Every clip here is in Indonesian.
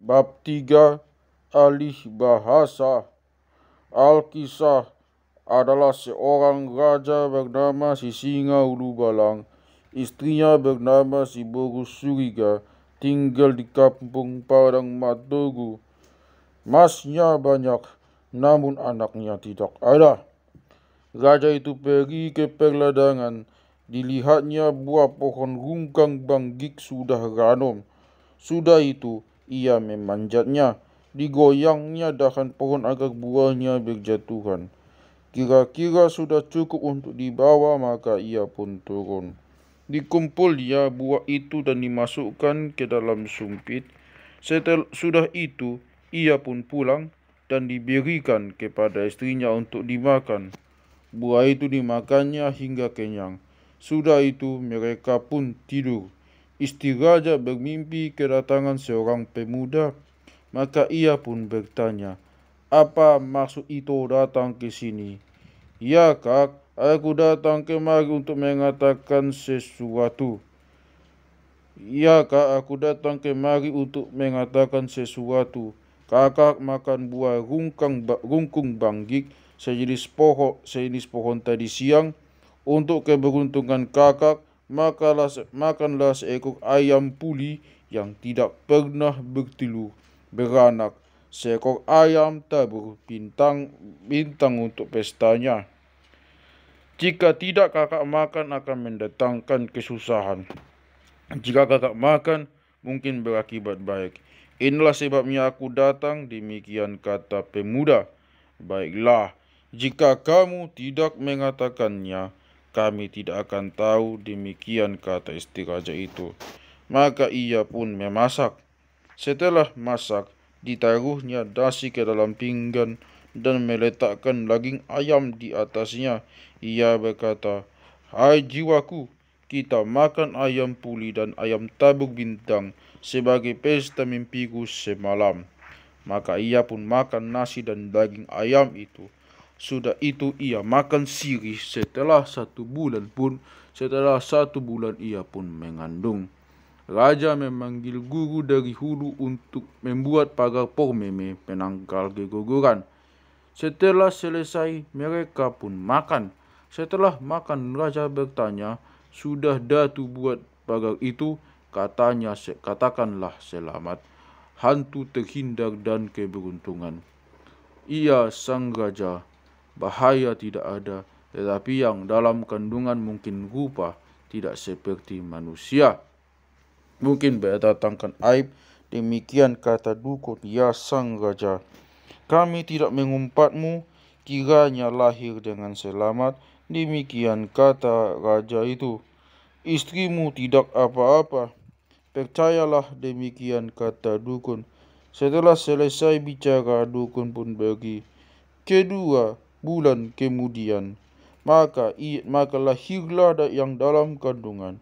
Bab 3 Alih bahasa. Alkisah adalah seorang raja bernama si Singa Ulu Balang. Istrinya bernama si Boru Suriga, tinggal di kampung Padang Matogu. Masnya banyak, namun anaknya tidak ada. Raja itu pergi ke perladangan. Dilihatnya buah pohon rungkang banggik sudah ranom. Sudah itu, ia memanjatnya. Digoyangnya dahan pohon agar buahnya berjatuhan. Kira-kira sudah cukup untuk dibawa, maka ia pun turun. Dikumpul dia buah itu dan dimasukkan ke dalam sumpit. Sudah itu, ia pun pulang dan diberikan kepada istrinya untuk dimakan. Buah itu dimakannya hingga kenyang. Sudah itu mereka pun tidur. Istri raja bermimpi kedatangan seorang pemuda. Maka ia pun bertanya, "Apa maksud itu datang ke sini?" "Ya kak, aku datang kemari untuk mengatakan sesuatu." "Ya kak, aku datang kemari untuk mengatakan sesuatu. Kakak makan buah rungkung banggik sejenis pohon tadi siang. Untuk keberuntungan kakak, makanlah seekor ayam puli yang tidak pernah bertelur beranak. Seekor ayam tabur bintang untuk pestanya. Jika tidak, kakak makan akan mendatangkan kesusahan. Jika kakak makan, mungkin berakibat baik. Inilah sebabnya aku datang," demikian kata pemuda. "Baiklah, jika kamu tidak mengatakannya, kami tidak akan tahu," demikian kata istri raja itu. Maka ia pun memasak. Setelah masak, ditaruhnya nasi ke dalam pinggan dan meletakkan daging ayam di atasnya. Ia berkata, "Hai jiwaku, kita makan ayam puli dan ayam tabur bintang sebagai pesta mimpiku semalam." Maka ia pun makan nasi dan daging ayam itu. Sudah itu ia makan sirih. Setelah 1 bulan ia pun mengandung. Raja memanggil guru dari hulu untuk membuat pagar pormeme penangkal keguguran. Setelah selesai, mereka pun makan. Setelah makan, raja bertanya, "Sudah datu buat pagar itu?" Katanya, "Katakanlah selamat, hantu terhindar dan keberuntungan." "Iya, sang raja, bahaya tidak ada, tetapi yang dalam kandungan mungkin rupa tidak seperti manusia. Mungkin berdatangkan aib." Demikian kata dukun, "Ya sang raja, kami tidak mengumpatmu, kiranya lahir dengan selamat." Demikian kata raja itu, "Istrimu tidak apa-apa, percayalah." Demikian kata dukun. Setelah selesai bicara, dukun pun pergi. 2 bulan kemudian, maka lahirlah yang dalam kandungan.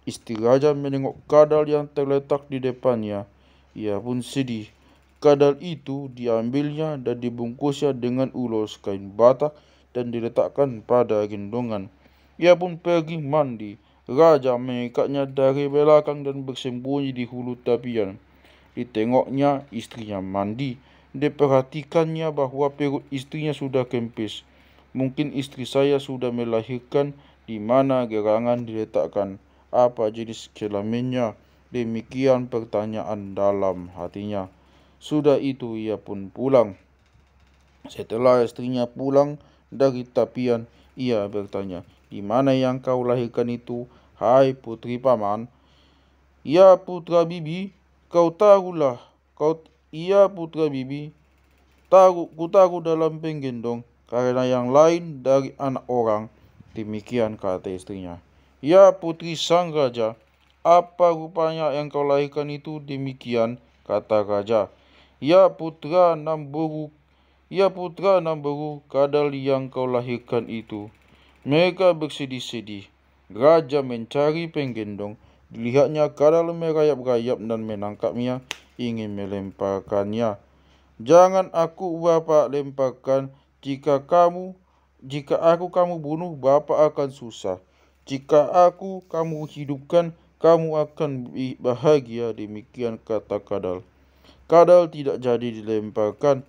Istri raja menengok kadal yang terletak di depannya. Ia pun sedih. Kadal itu diambilnya dan dibungkusnya dengan ulos kain batak dan diletakkan pada gendongan. Ia pun pergi mandi. Raja mengikatnya dari belakang dan bersembunyi di hulu tapian. Ditengoknya istrinya mandi. Diperhatikannya bahwa perut istrinya sudah kempis. "Mungkin istri saya sudah melahirkan. Di mana gerangan diletakkan? Apa jenis kelaminnya?" Demikian pertanyaan dalam hatinya. Sudah itu ia pun pulang. Setelah istrinya pulang dari tapian, ia bertanya, "Di mana yang kau lahirkan itu, hai putri paman?" "Ya putra bibi, kau taruhlah. Iya putra bibi, ku taruh dalam penggendong, karena yang lain dari anak orang." Demikian kata istrinya. "Ya putri sang raja, apa rupanya yang kau lahirkan itu?" Demikian kata raja. Ya putra Namboru, kadal yang kau lahirkan itu." Mereka bersedih-sedih. Raja mencari penggendong. Dilihatnya kadal merayap-rayap dan menangkapnya, ingin melemparkannya. "Jangan aku bapak lemparkan. Jika aku kamu bunuh, bapak akan susah. Jika aku kamu hidupkan, kamu akan bahagia." Demikian kata kadal. kadal tidak jadi dilemparkan.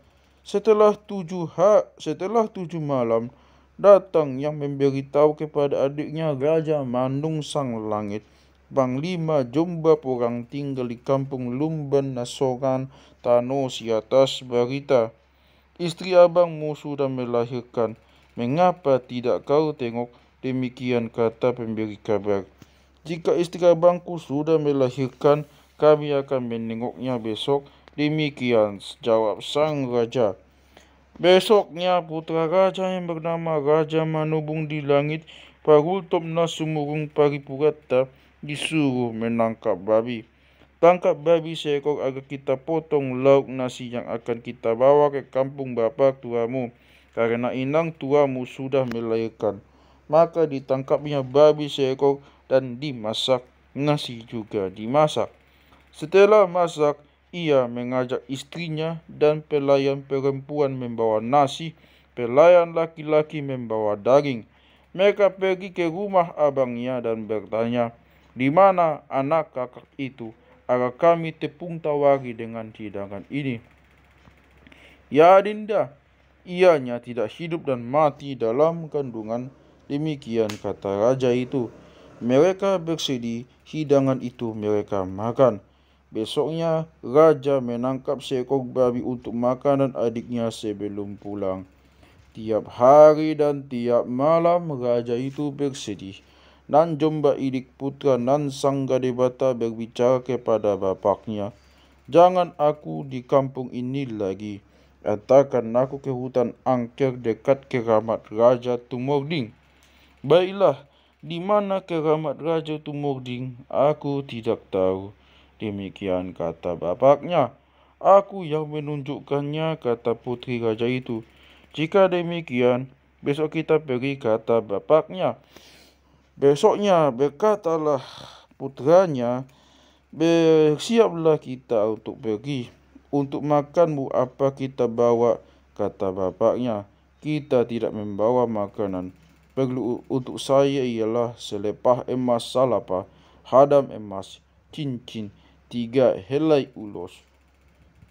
Setelah 7 malam, datang yang memberitahu kepada adiknya Raja Mandung Sang Langit. Panglima Jombab orang tinggal di kampung Lumban Nasoran Tano si atas berita. Istri abangmu sudah melahirkan. Mengapa tidak kau tengok? Demikian kata pemberi kabar. Jika istri abangku sudah melahirkan, kami akan menengoknya besok. Demikian jawab sang raja. Besoknya putra raja yang bernama Raja Manubung di langit, Parultomna Sumurung Paripurata, disuruh menangkap babi. Tangkap babi seekor agar kita potong lauk nasi yang akan kita bawa ke kampung bapa tuamu, karena inang tuamu sudah melahirkan. Maka ditangkapnya babi seekor dan dimasak, nasi juga dimasak. Setelah masak, ia mengajak istrinya dan pelayan perempuan membawa nasi, pelayan laki-laki membawa daging. Mereka pergi ke rumah abangnya dan bertanya, "Di mana anak kakak itu? Agar kami tepung tawari dengan hidangan ini." "Ya Dinda, ianya tidak hidup dan mati dalam kandungan." Demikian kata raja itu. Mereka bersedih, hidangan itu mereka makan. Besoknya raja menangkap seekor babi untuk makanan adiknya sebelum pulang. Tiap hari dan tiap malam raja itu bersedih. Nan Jomba Ilik putra Nan Sanggadebata berbicara kepada bapaknya, "Jangan aku di kampung ini lagi. Antarkan aku ke hutan angker dekat keramat Raja Tumording." "Baiklah, di mana keramat Raja Tumording? Aku tidak tahu." Demikian kata bapaknya. "Aku yang menunjukkannya," kata putri raja itu. "Jika demikian, besok kita pergi," kata bapaknya. Besoknya berkatalah putranya, "Bersiaplah kita untuk pergi. Untuk makanmu apa kita bawa?" Kata bapaknya, "Kita tidak membawa makanan. Perlu untuk saya ialah selepah emas salapa, hadam emas, cincin, 3 helai ulos.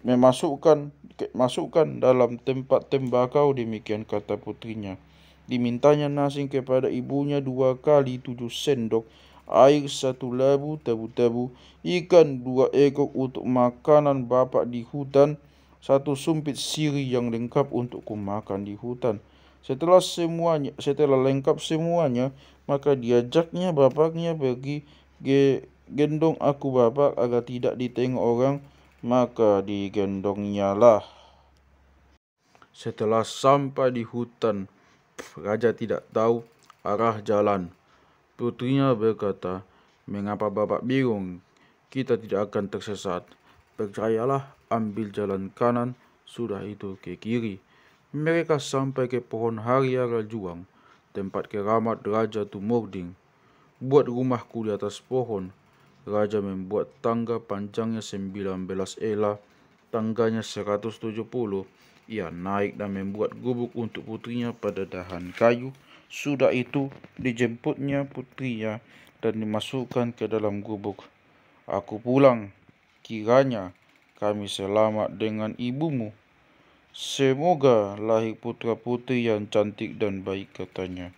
Masukkan dalam tempat tembakau." Demikian kata putrinya. Dimintanya nasi kepada ibunya 2 kali 7 sendok, air 1 labu tabu-tabu, ikan 2 ekor untuk makanan bapak di hutan, 1 sumpit sirih yang lengkap untuk kumakan di hutan. Setelah lengkap semuanya, maka diajaknya bapaknya pergi. "Gendong aku bapak agar tidak ditengok orang." Maka digendongnya lah. Setelah sampai di hutan, raja tidak tahu arah jalan. Putrinya berkata, "Mengapa bapak bingung? Kita tidak akan tersesat. Percayalah, ambil jalan kanan, sudah itu ke kiri." Mereka sampai ke pohon Hariara Juang, tempat keramat Raja Tumording. "Buat rumahku di atas pohon." Raja membuat tangga panjangnya 19 ela, tangganya 170. Ia naik dan membuat gubuk untuk putrinya pada dahan kayu. Sudah itu dijemputnya putrinya dan dimasukkan ke dalam gubuk. "Aku pulang, kiranya kami selamat dengan ibumu. Semoga lahir putra-putri yang cantik dan baik," katanya.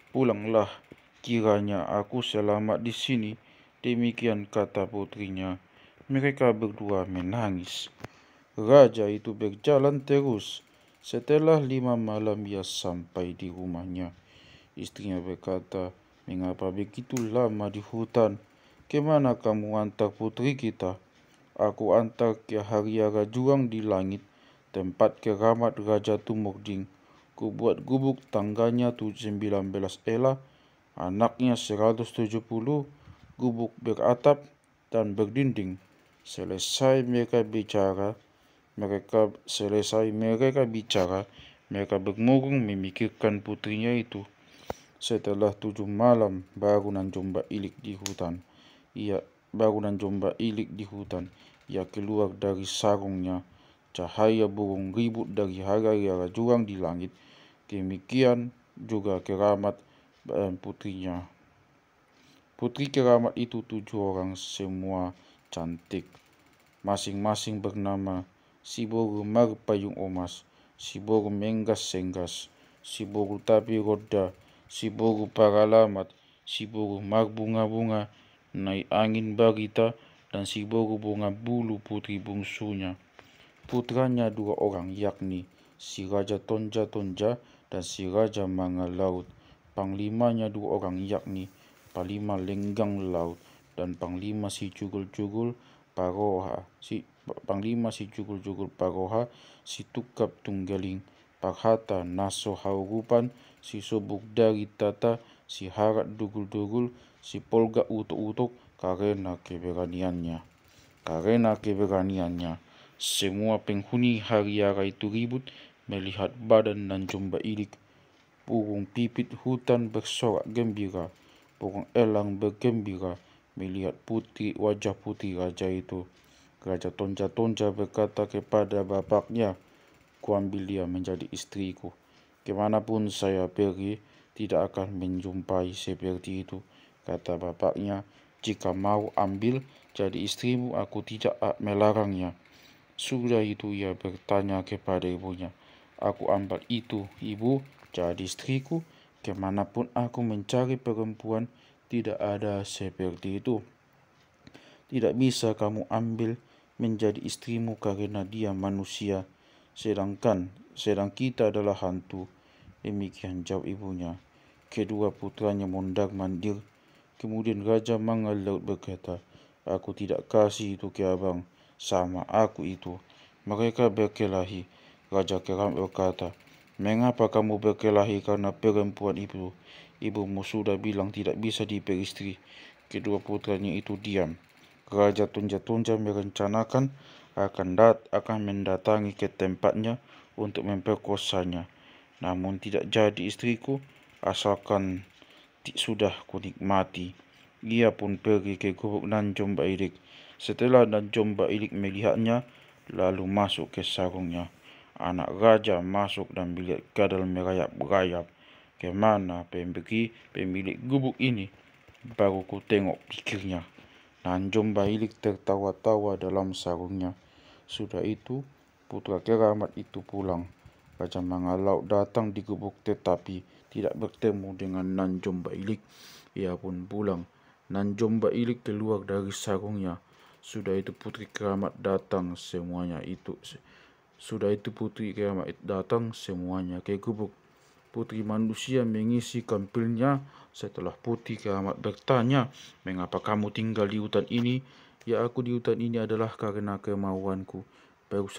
"Pulanglah, kiranya aku selamat di sini." Demikian kata putrinya. Mereka berdua menangis. Raja itu berjalan terus. Setelah 5 malam ia sampai di rumahnya. Istrinya berkata, "Mengapa begitu lama di hutan? Kemana kamu antar putri kita?" "Aku antar ke Hariara Juang di langit, tempat keramat Raja Tumording. Ku buat gubuk, tangganya 19 ela, anaknya 170, gubuk beratap dan berdinding." Selesai mereka bicara, mereka bermurung memikirkan putrinya itu. Setelah 7 malam, baru Nan Jomba Ilik di hutan. Ia keluar dari sarungnya. Cahaya burung ribut dari Hariara Juang di langit. Demikian juga keramat putrinya. Putri keramat itu 7 orang, semua cantik. masing-masing bernama si Boru Marpayung Omas, si Boru Menggas Senggas, si Boru Tapi Roda, si Boru Paralamat, si Boru Marbunga-bunga, Naik Angin Barita, dan si Boru Bunga Bulu putri bungsunya. Putranya 2 orang, yakni si Raja Tonja-Tonja dan si Raja Manga Laut. Panglimanya 2 orang, yakni Panglima Lenggang Laut dan Panglima si Jugul-Jugul Paroha, Panglima si Jugul-Jugul Paroha, si Tukap Tunggaling Parhata Naso Haurupan, si Sobuk Dari Tata, si Harat Dugul-Dugul, si Polga Utuk-Utuk, karena keberaniannya. Semua penghuni Hariara itu ribut melihat badan Nanjomba Ilik. Burung pipit hutan bersorak gembira, burung elang bergembira melihat wajah putri raja itu. Raja Tonja-Tonja berkata kepada bapaknya, "Kuambil dia menjadi istriku. Kemanapun saya pergi, tidak akan menjumpai seperti itu," kata bapaknya. "Jika mau ambil jadi istrimu, aku tidak melarangnya." Sudah itu ia bertanya kepada ibunya, "Aku ambil itu, ibu, jadi istriku? Kemanapun aku mencari perempuan, tidak ada seperti itu. Tidak bisa kamu ambil menjadi istrimu karena dia manusia, sedang kita adalah hantu." Demikian jawab ibunya. Kedua putranya mondar-mandir. Kemudian Raja Manga Laut berkata, "Aku tidak kasih itu ke abang, sama aku itu." Mereka berkelahi. Raja Keramat berkata, "Mengapa kamu berkelahi karena perempuan itu? Ibumu sudah bilang tidak bisa diperistri." Kedua putranya itu diam. Raja Tonja-Tonja merencanakan akan mendatangi ke tempatnya untuk memperkosanya. "Namun tidak jadi istriku, asalkan sudah kunikmati." Ia pun pergi ke gubuk Nanjomba Ilik. Setelah Nanjomba Ilik melihatnya, lalu masuk ke sarungnya. Anak raja masuk dan melihat gadal merayap-rayap. "Kemana pemilik gubuk ini? Baru ku tengok," pikirnya. Nanjomba Ilik tertawa-tawa dalam sarungnya. Sudah itu, putra keramat itu pulang. Raja Manga Laut datang di gubuk tetapi tidak bertemu dengan Nanjomba Ilik. Ia pun pulang. Nanjomba Ilik keluar dari sarungnya. Sudah itu putri keramat datang semuanya ke gubuk. Putri manusia mengisi kampilnya. Setelah putri keramat bertanya, "Mengapa kamu tinggal di hutan ini?" "Ya, aku di hutan ini adalah karena kemauanku. Baru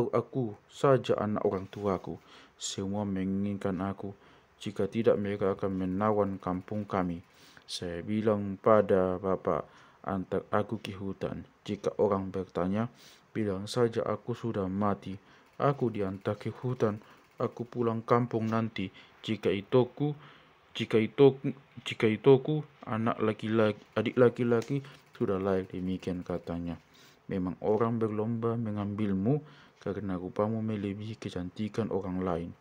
aku saja anak orang tuaku. Semua menginginkan aku. Jika tidak, mereka akan menawan kampung kami. Saya bilang pada bapak, antar aku ke hutan. Jika orang bertanya, bilang saja aku sudah mati. Aku diantar ke hutan. Aku pulang kampung nanti. Jika itoku, adik laki-laki sudah lahir." Demikian katanya. "Memang orang berlomba mengambilmu karena rupamu melebihi kecantikan orang lain.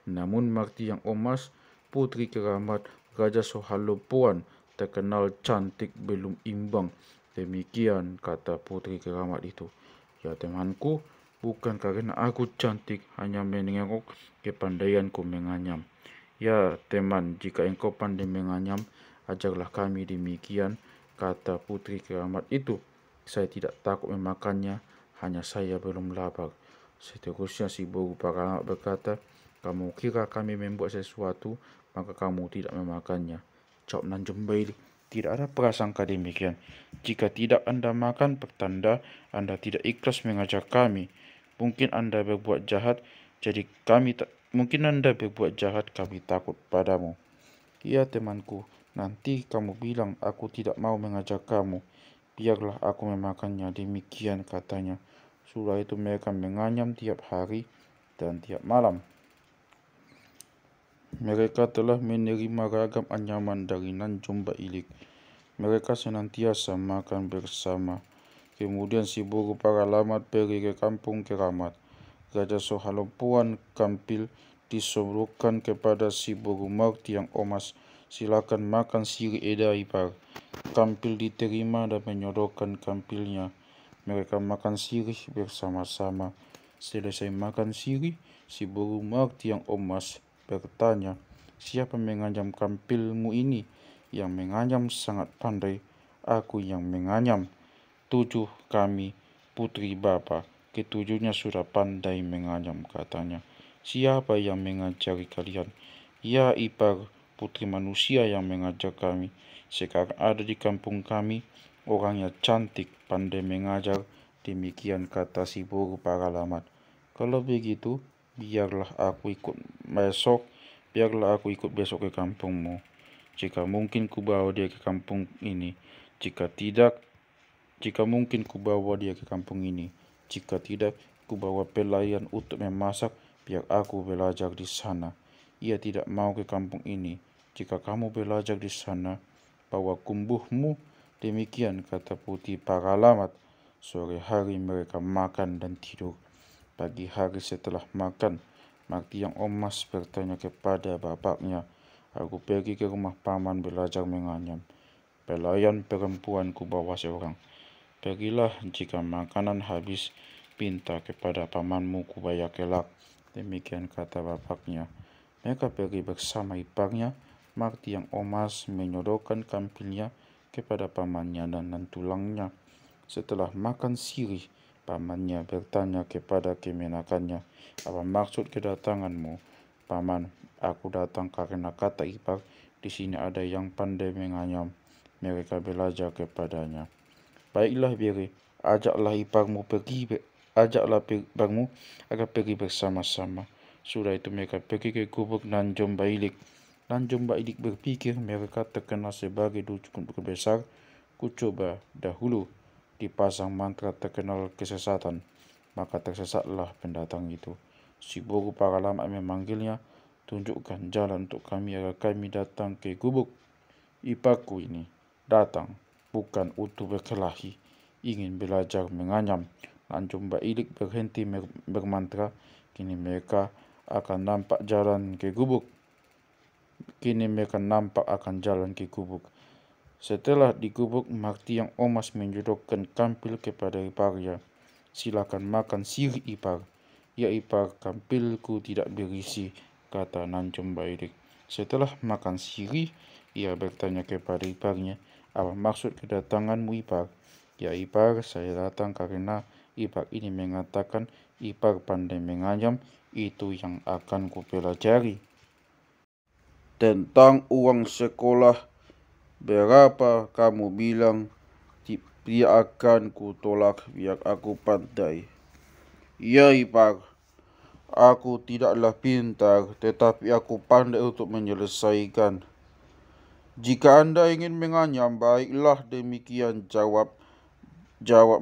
Namun Marti yang Omas, putri keramat Raja Sohalopuan, terkenal cantik belum imbang." Demikian kata putri keramat itu. "Ya temanku, bukan karena aku cantik, hanya menengok kepandaianku menganyam." "Ya teman, jika engkau pandai menganyam, ajarlah kami." Demikian kata putri keramat itu. "Saya tidak takut memakannya, hanya saya belum lapar." Seterusnya si Boru Paralamat berkata, "Kamu kira kami membuat sesuatu, maka kamu tidak memakannya." Jawab Nanjomba Ilik, "Tidak ada prasangka demikian. Jika tidak Anda makan, pertanda Anda tidak ikhlas mengajak kami. Mungkin Anda berbuat jahat, kami takut padamu." "Ya temanku, nanti kamu bilang aku tidak mau mengajak kamu. Biarlah aku memakannya." Demikian katanya. Sudah itu mereka menganyam tiap hari dan tiap malam. Mereka telah menerima ragam anyaman dari Nanjomba Ilik. Mereka senantiasa makan bersama. Kemudian si Boru Paralamat pergi ke kampung keramat. Raja Sohalopuan Kampil disoborkan kepada si Boru Marti yang Omas Silakan makan sirih Eda ipar. Kampil diterima dan menyodorkan kampilnya. Mereka makan sirih bersama-sama. Selesai makan sirih, si burung Marti yang emas bertanya, "Siapa menganyam kampilmu ini?" "Yang menganyam sangat pandai, aku yang menganyam. 7 kami, putri Bapa. Ketujuhnya sudah pandai menganyam," katanya. "Siapa yang mengajari kalian?" "Ya ipar, putri manusia yang mengajar kami. Sekarang ada di kampung kami, orangnya cantik, pandai mengajar." Demikian kata si burung paralamat. "Kalau begitu, biarlah aku ikut besok ke kampungmu. Jika mungkin ku bawa dia ke kampung ini. Jika mungkin ku bawa dia ke kampung ini. Jika tidak, ku bawa pelayan untuk memasak, biar aku belajar di sana." "Ia tidak mau ke kampung ini. Jika kamu belajar di sana, bawa kumbuhmu." Demikian kata putri paralamat. Sore hari mereka makan dan tidur. Pagi hari setelah makan, Marti yang emas bertanya kepada bapaknya, "Aku pergi ke rumah paman belajar menganyam. Pelayan perempuan ku bawa seorang. Pergilah, jika makanan habis, pinta kepada pamanmu ku bayar kelak." Demikian kata bapaknya. Mereka pergi bersama iparnya. Marti yang emas menyodorkan kampilnya kepada pamannya dan tulangnya. Setelah makan sirih, pamannya bertanya kepada kemenakannya, "Apa maksud kedatanganmu?" "Paman, aku datang karena," kata ipar, "di sini ada yang pandai menganyam." Mereka belajar kepadanya. "Baiklah Bere, ajaklah iparmu agar pergi bersama-sama." Sudah itu mereka pergi ke gubuk Nanjom Bailik. Nanjom Bailik berpikir mereka terkenal sebagai dukun besar. "Ku coba dahulu dipasang mantra terkenal kesesatan." Maka tersesatlah pendatang itu. Si burung paralamat memanggilnya, "Tunjukkan jalan untuk kami agar kami datang ke gubuk. Iparku ini datang bukan untuk berkelahi, ingin belajar menganyam." Nanjom Bailik berhenti bermantra. Kini mereka akan nampak jalan ke gubuk. Setelah di gubuk, Marti yang emas menjodohkan kampil kepada iparnya. "Silakan makan sirih ipar." "Ya ipar, kampilku tidak berisi," kata Nanjom Bailik. Setelah makan sirih, ia bertanya kepada iparnya, "Apa maksud kedatanganmu ipar?" "Ya ipar, saya datang karena ipar ini mengatakan ipar pandai menganyam. Itu yang akan kupelajari." "Tentang uang sekolah, berapa kamu bilang?" "Tidak akan kutolak biar aku pandai." "Ya ipar, aku tidaklah pintar, tetapi aku pandai untuk menyelesaikan." "Jika Anda ingin menganyam, baiklah." Demikian jawab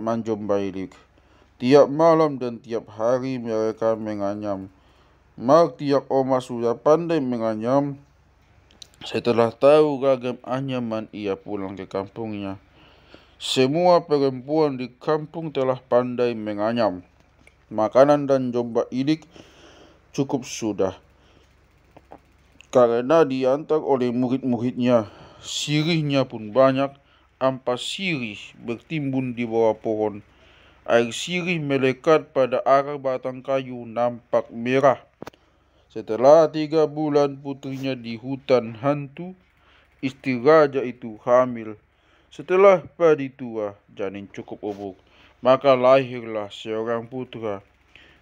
Nanjom Bailik. Tiap malam dan tiap hari mereka menganyam. Marti yang emas sudah pandai menganyam. Setelah tahu ragam anyaman, ia pulang ke kampungnya. Semua perempuan di kampung telah pandai menganyam. Makanan dan Nanjom Bailik cukup sudah, karena diantar oleh murid-muridnya. Sirihnya pun banyak. Ampas sirih bertimbun di bawah pohon. Air sirih melekat pada akar batang kayu nampak merah. Setelah 3 bulan putrinya di hutan hantu, istri raja itu hamil. Setelah padi tua, janin cukup umur, maka lahirlah seorang putra.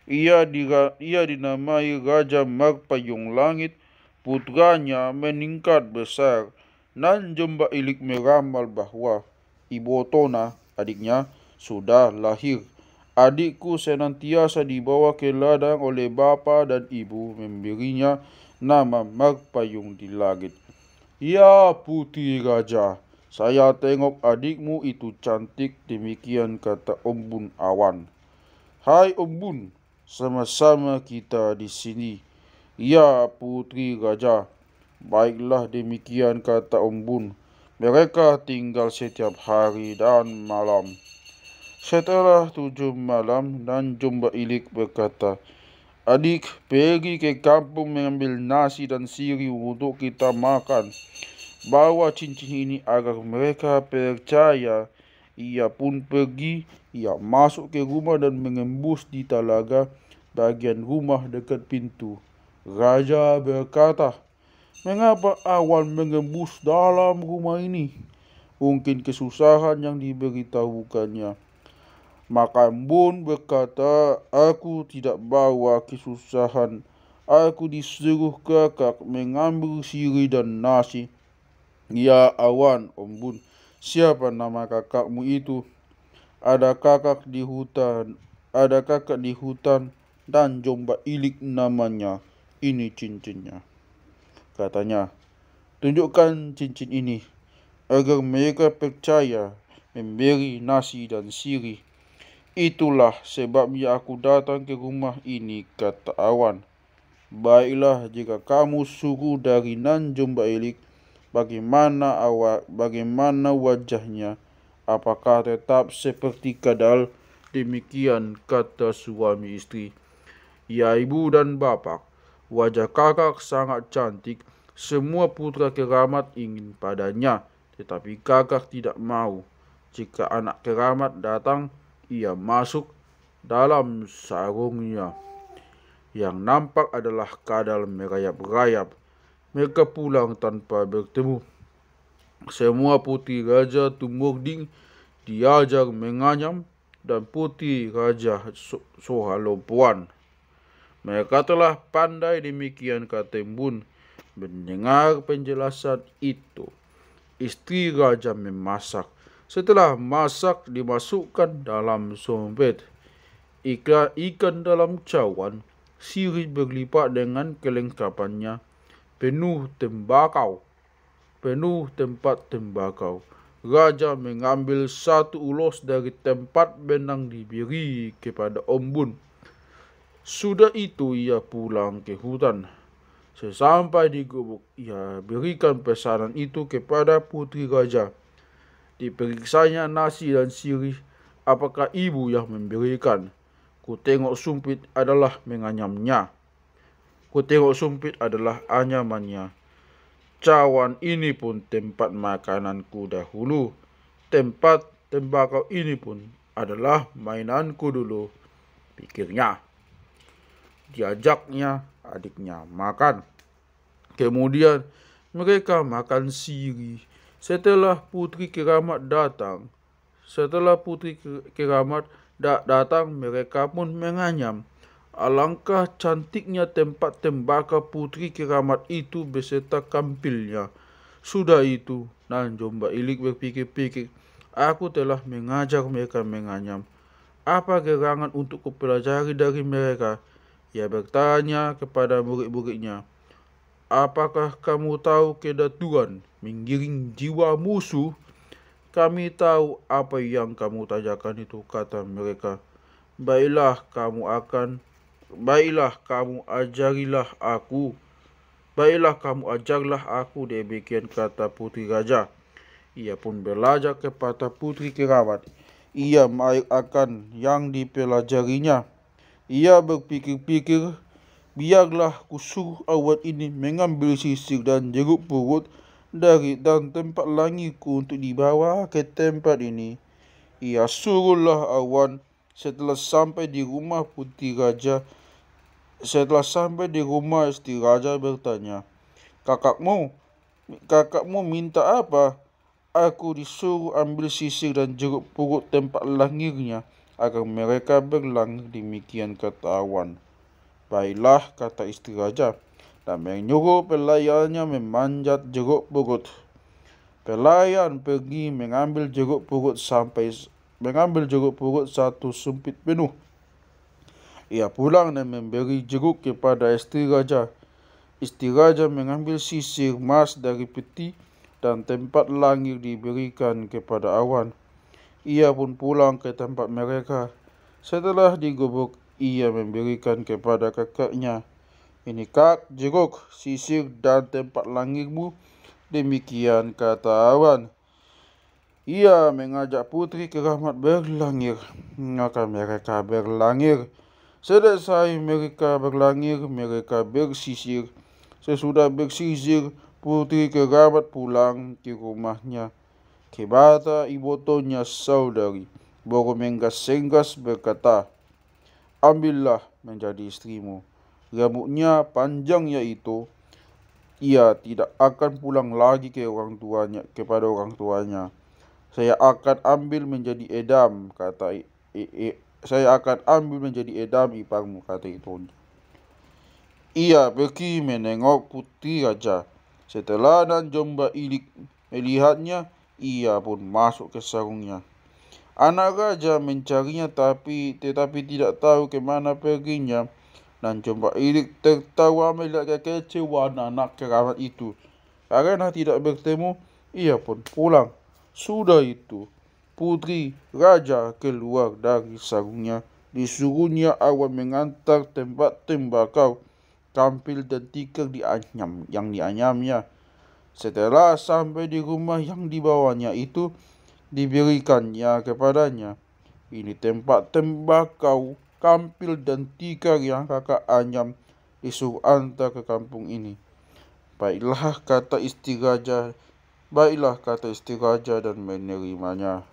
Ia dinamai Raja Marpayung Langit. Putranya meningkat besar. Nanjom Bailik meramal bahwa Ibu Tona, adiknya, sudah lahir. "Adikku senantiasa dibawa ke ladang oleh bapa dan ibu, memberinya nama Marpayung di langit." "Ya putri raja, saya tengok adikmu itu cantik." Demikian kata embun awan. "Hai embun, sama-sama kita di sini." "Ya putri raja." "Baiklah." Demikian kata embun. Mereka tinggal setiap hari dan malam. Setelah 7 malam, Nanjom Bailik berkata, "Adik, pergi ke kampung mengambil nasi dan sirih untuk kita makan." bawa cincin ini agar mereka percaya. Ia pun pergi, ia masuk ke rumah dan mengembus di talaga bagian rumah dekat pintu. Raja berkata, "Mengapa awan mengembus dalam rumah ini? Mungkin kesusahan yang diberitahukannya." Maka embun berkata, "Aku tidak bawa kesusahan. Aku disuruh kakak mengambil sirih dan nasi." "Ya awan," embun, "siapa nama kakakmu itu?" Ada kakak di hutan dan jomba ilik namanya. Ini cincinnya," katanya. "Tunjukkan cincin ini agar mereka percaya memberi nasi dan sirih." "Itulah sebabnya aku datang ke rumah ini," kata awan. "Baiklah, jika kamu suruh dari nan jomba ilik, bagaimana wajahnya? Apakah tetap seperti kadal?" Demikian kata suami istri. "Ya ibu dan bapak, wajah kakak sangat cantik. Semua putra keramat ingin padanya, tetapi kakak tidak mau. Jika anak keramat datang, ia masuk dalam sarungnya. Yang nampak adalah kadal merayap-rayap. Mereka pulang tanpa bertemu." Semua putri raja tumording diajar menganyam, dan putri raja Sohalompuan. "Mereka telah pandai," demikian kata embun. Mendengar penjelasan itu, istri raja memasak. Setelah masak, dimasukkan dalam sompet. Ikan dalam cawan, sirih berlipat dengan kelengkapannya, penuh tempat tembakau. Raja mengambil satu ulos dari tempat benang diberi kepada embun. Sudah itu ia pulang ke hutan. Sesampai di gubuk, ia berikan pesanan itu kepada putri raja. Diperiksanya nasi dan sirih. "Apakah ibu yang memberikan?" "Ku tengok sumpit adalah menganyamnya. Ku tengok sumpit adalah anyamannya. Cawan ini pun tempat makananku dahulu. Tempat tembakau ini pun adalah mainanku dulu," pikirnya. Diajaknya adiknya makan. Kemudian mereka makan sirih. Setelah putri keramat datang, mereka pun menganyam. Alangkah cantiknya tempat tembakau putri keramat itu beserta kampilnya. Sudah itu, nan jomba ilik berpikir-pikir, "Aku telah mengajar mereka menganyam. Apa gerangan untuk kupelajari dari mereka?" Ia bertanya kepada murid-muridnya, "Apakah kamu tahu kedatuan menggiring jiwa musuh?" "Kami tahu apa yang kamu tanyakan itu," kata mereka. Baiklah kamu ajarlah aku," demikian kata putri raja. Ia pun belajar kepada putri keramat. Ia mengajarkan yang dipelajarinya. Ia berpikir-pikir, "Biarlah kusuruh awan ini mengambil sisir dan jeruk purut dan tempat langitku untuk dibawa ke tempat ini." Ia suruhlah awan. Setelah sampai di rumah istri raja bertanya, Kakakmu minta apa?" "Aku disuruh ambil sisir dan jeruk purut tempat lahirnya agar mereka berlangir," demikian kata awan. "Baiklah," kata istri raja, dan menyuruh pelayannya memanjat jeruk purut. Pelayan pergi mengambil jeruk purut satu sumpit penuh. Ia pulang dan memberi jeruk kepada istri raja. Istri raja mengambil sisir emas dari peti, dan tempat langir diberikan kepada awan. Ia pun pulang ke tempat mereka. Setelah digubuk, ia memberikan kepada kakaknya. "Ini kak, jeruk, sisir, dan tempat langirmu," demikian kata awan. Ia mengajak putri keramat berlangir. Maka mereka berlangir. Selesai mereka berlangir, mereka bersisir. Sesudah bersisir, Putri kerabat pulang ke rumahnya. Kebata ibotonya saudari Boromenggas-senggas berkata, "Ambillah menjadi istrimu." Rambutnya panjang yaitu ia tidak akan pulang lagi kepada orang tuanya. Saya akan ambil menjadi edam, saya akan ambil menjadi edam iparmu, kata itu. Ia pergi menengok putri raja. Setelah dan Jomba Ilik melihatnya, ia pun masuk ke sarungnya. Anak raja mencarinya tetapi tidak tahu kemana perginya. Dan Jomba Ilik tertawa melihat kekecewaan anak keramat itu. Karena tidak bertemu, ia pun pulang. Sudah itu, putri raja keluar dari sarungnya. Disuruhnya awan mengantar tempat tembakau, kampil dan tikar yang dianyamnya. Setelah sampai di rumah yang dibawanya itu, diberikannya kepadanya. Ini tempat tembakau, kampil dan tikar yang kakak anyam disuruh antar ke kampung ini. Baiklah kata istri raja dan menerimanya.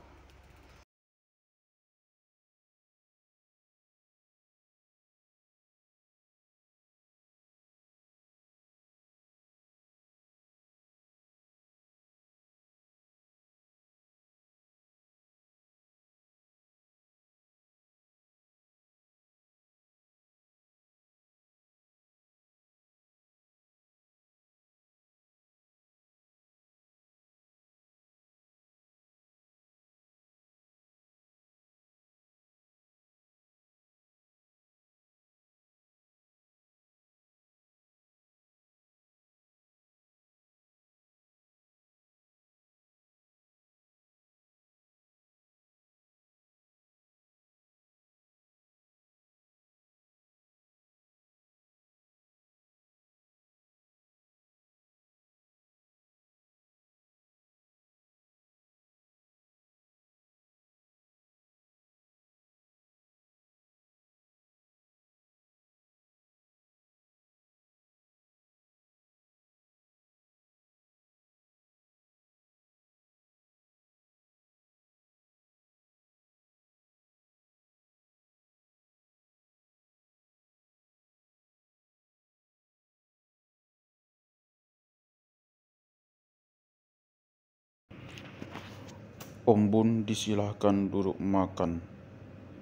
Om Bun disilahkan duduk makan.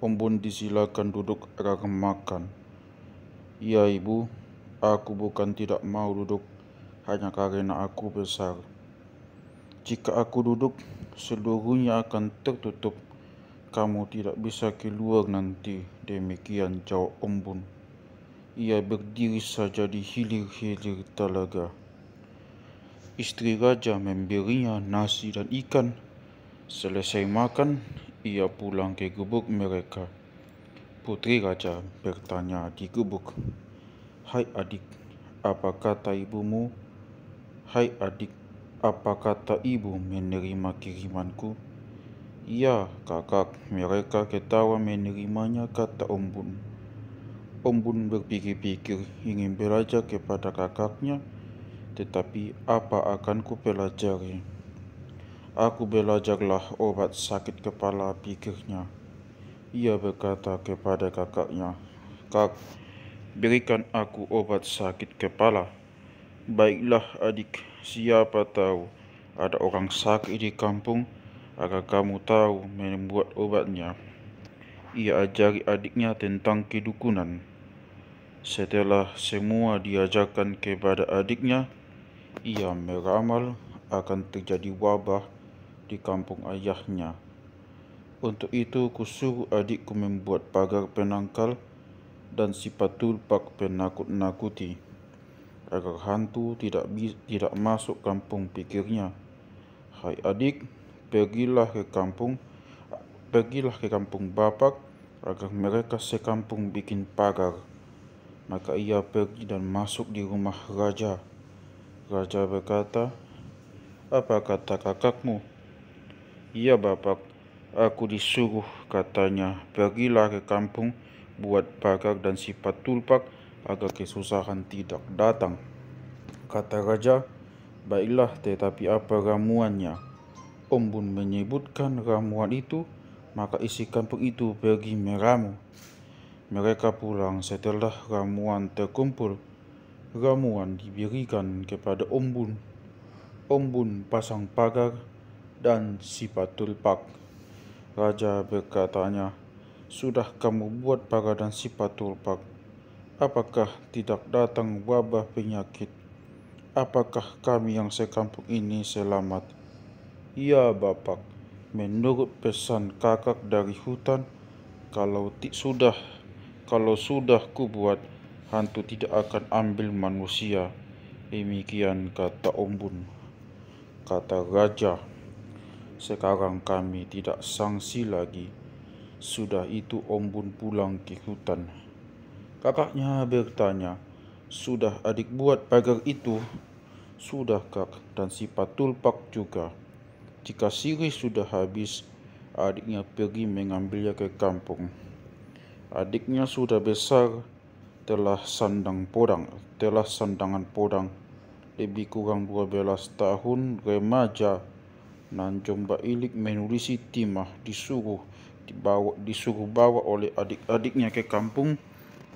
Om Bun disilahkan duduk agar makan. Ya ibu, aku bukan tidak mau duduk, hanya karena aku besar. Jika aku duduk, seluruhnya akan tertutup. Kamu tidak bisa keluar nanti. Demikian jawab Om Bun. Ia berdiri saja di hilir-hilir telaga. Istri raja memberinya nasi dan ikan. Selesai makan, ia pulang ke gubuk mereka. Putri raja bertanya di gubuk, "Hai adik, apa kata ibumu? Hai adik, apa kata ibu menerima kirimanku?" "Ya, kakak," mereka ketawa menerimanya, kata Om Bun. Om Bun berpikir-pikir ingin belajar kepada kakaknya, tetapi apa akan kupelajari? Aku belajarlah obat sakit kepala, pikirnya. Ia berkata kepada kakaknya, "Kak, berikan aku obat sakit kepala." "Baiklah adik, siapa tahu ada orang sakit di kampung agar kamu tahu membuat obatnya." Ia ajari adiknya tentang kedukunan. Setelah semua diajarkan kepada adiknya, ia meramal akan terjadi wabah di kampung ayahnya. Untuk itu kusuruh adikku membuat pagar penangkal dan sifat tulpak penakut-nakuti, agar hantu tidak masuk kampung, pikirnya. "Hai adik, pergilah ke kampung bapak agar mereka sekampung bikin pagar." Maka ia pergi dan masuk di rumah raja. Raja berkata, "Apa kata kakakmu?" "Iya bapak, aku disuruh," katanya, "pergilah ke kampung, buat pagar dan sifat tulpak agar kesusahan tidak datang." Kata raja, Baiklah, tetapi apa ramuannya? Ombun menyebutkan ramuan itu, maka isi kampung itu pergi meramu. Mereka pulang setelah ramuan terkumpul. Ramuan diberikan kepada Ombun. Ombun pasang pagar dan sifat tulpak. Raja berkatanya, "Sudah kamu buat pagar dan sifat tulpak, apakah tidak datang wabah penyakit? Apakah kami yang sekampung ini selamat?" "Ya, Bapak, menurut pesan kakak dari hutan, kalau sudah kubuat, hantu tidak akan ambil manusia." Demikian kata Ombun. Kata raja, "Sekarang kami tidak sangsi lagi." Sudah itu Ombun pulang ke hutan. Kakaknya bertanya, "Sudah adik buat pagar itu?" "Sudah, Kak, dan sifat tulpak juga." Jika sirih sudah habis, adiknya pergi mengambilnya ke kampung. Adiknya sudah besar, telah sandangan podang, lebih kurang 12 tahun, remaja, nan jomba ilik menulisi timah disuruh bawa oleh adik-adiknya ke kampung,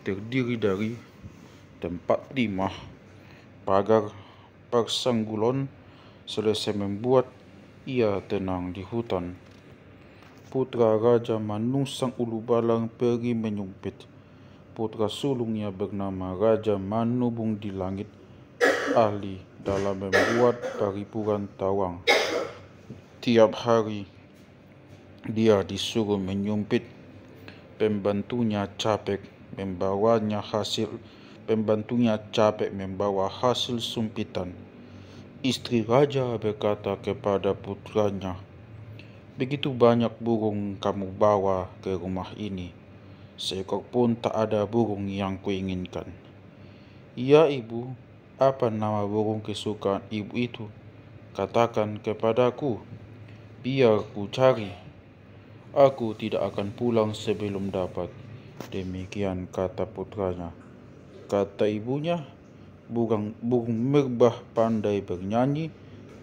terdiri dari tempat timah, pagar, persanggulon. Selesai membuat, ia tenang di hutan. Putra Raja Manu Sang Ulu Balang pergi menyumpit. Putra sulungnya bernama Raja Manu Bung di Langit, ahli dalam membuat paripuran tawang. Tiap hari dia disuruh menyumpit. Pembantunya capek membawa hasil sumpitan. Istri raja berkata kepada putranya, "Begitu banyak burung kamu bawa ke rumah ini, seekor pun tak ada burung yang kuinginkan." "Ya, Ibu, apa nama burung kesukaan ibu itu? Katakan kepadaku, biar ku cari." "Aku tidak akan pulang sebelum dapat." Demikian kata putranya. Kata ibunya, burung merbah pandai bernyanyi,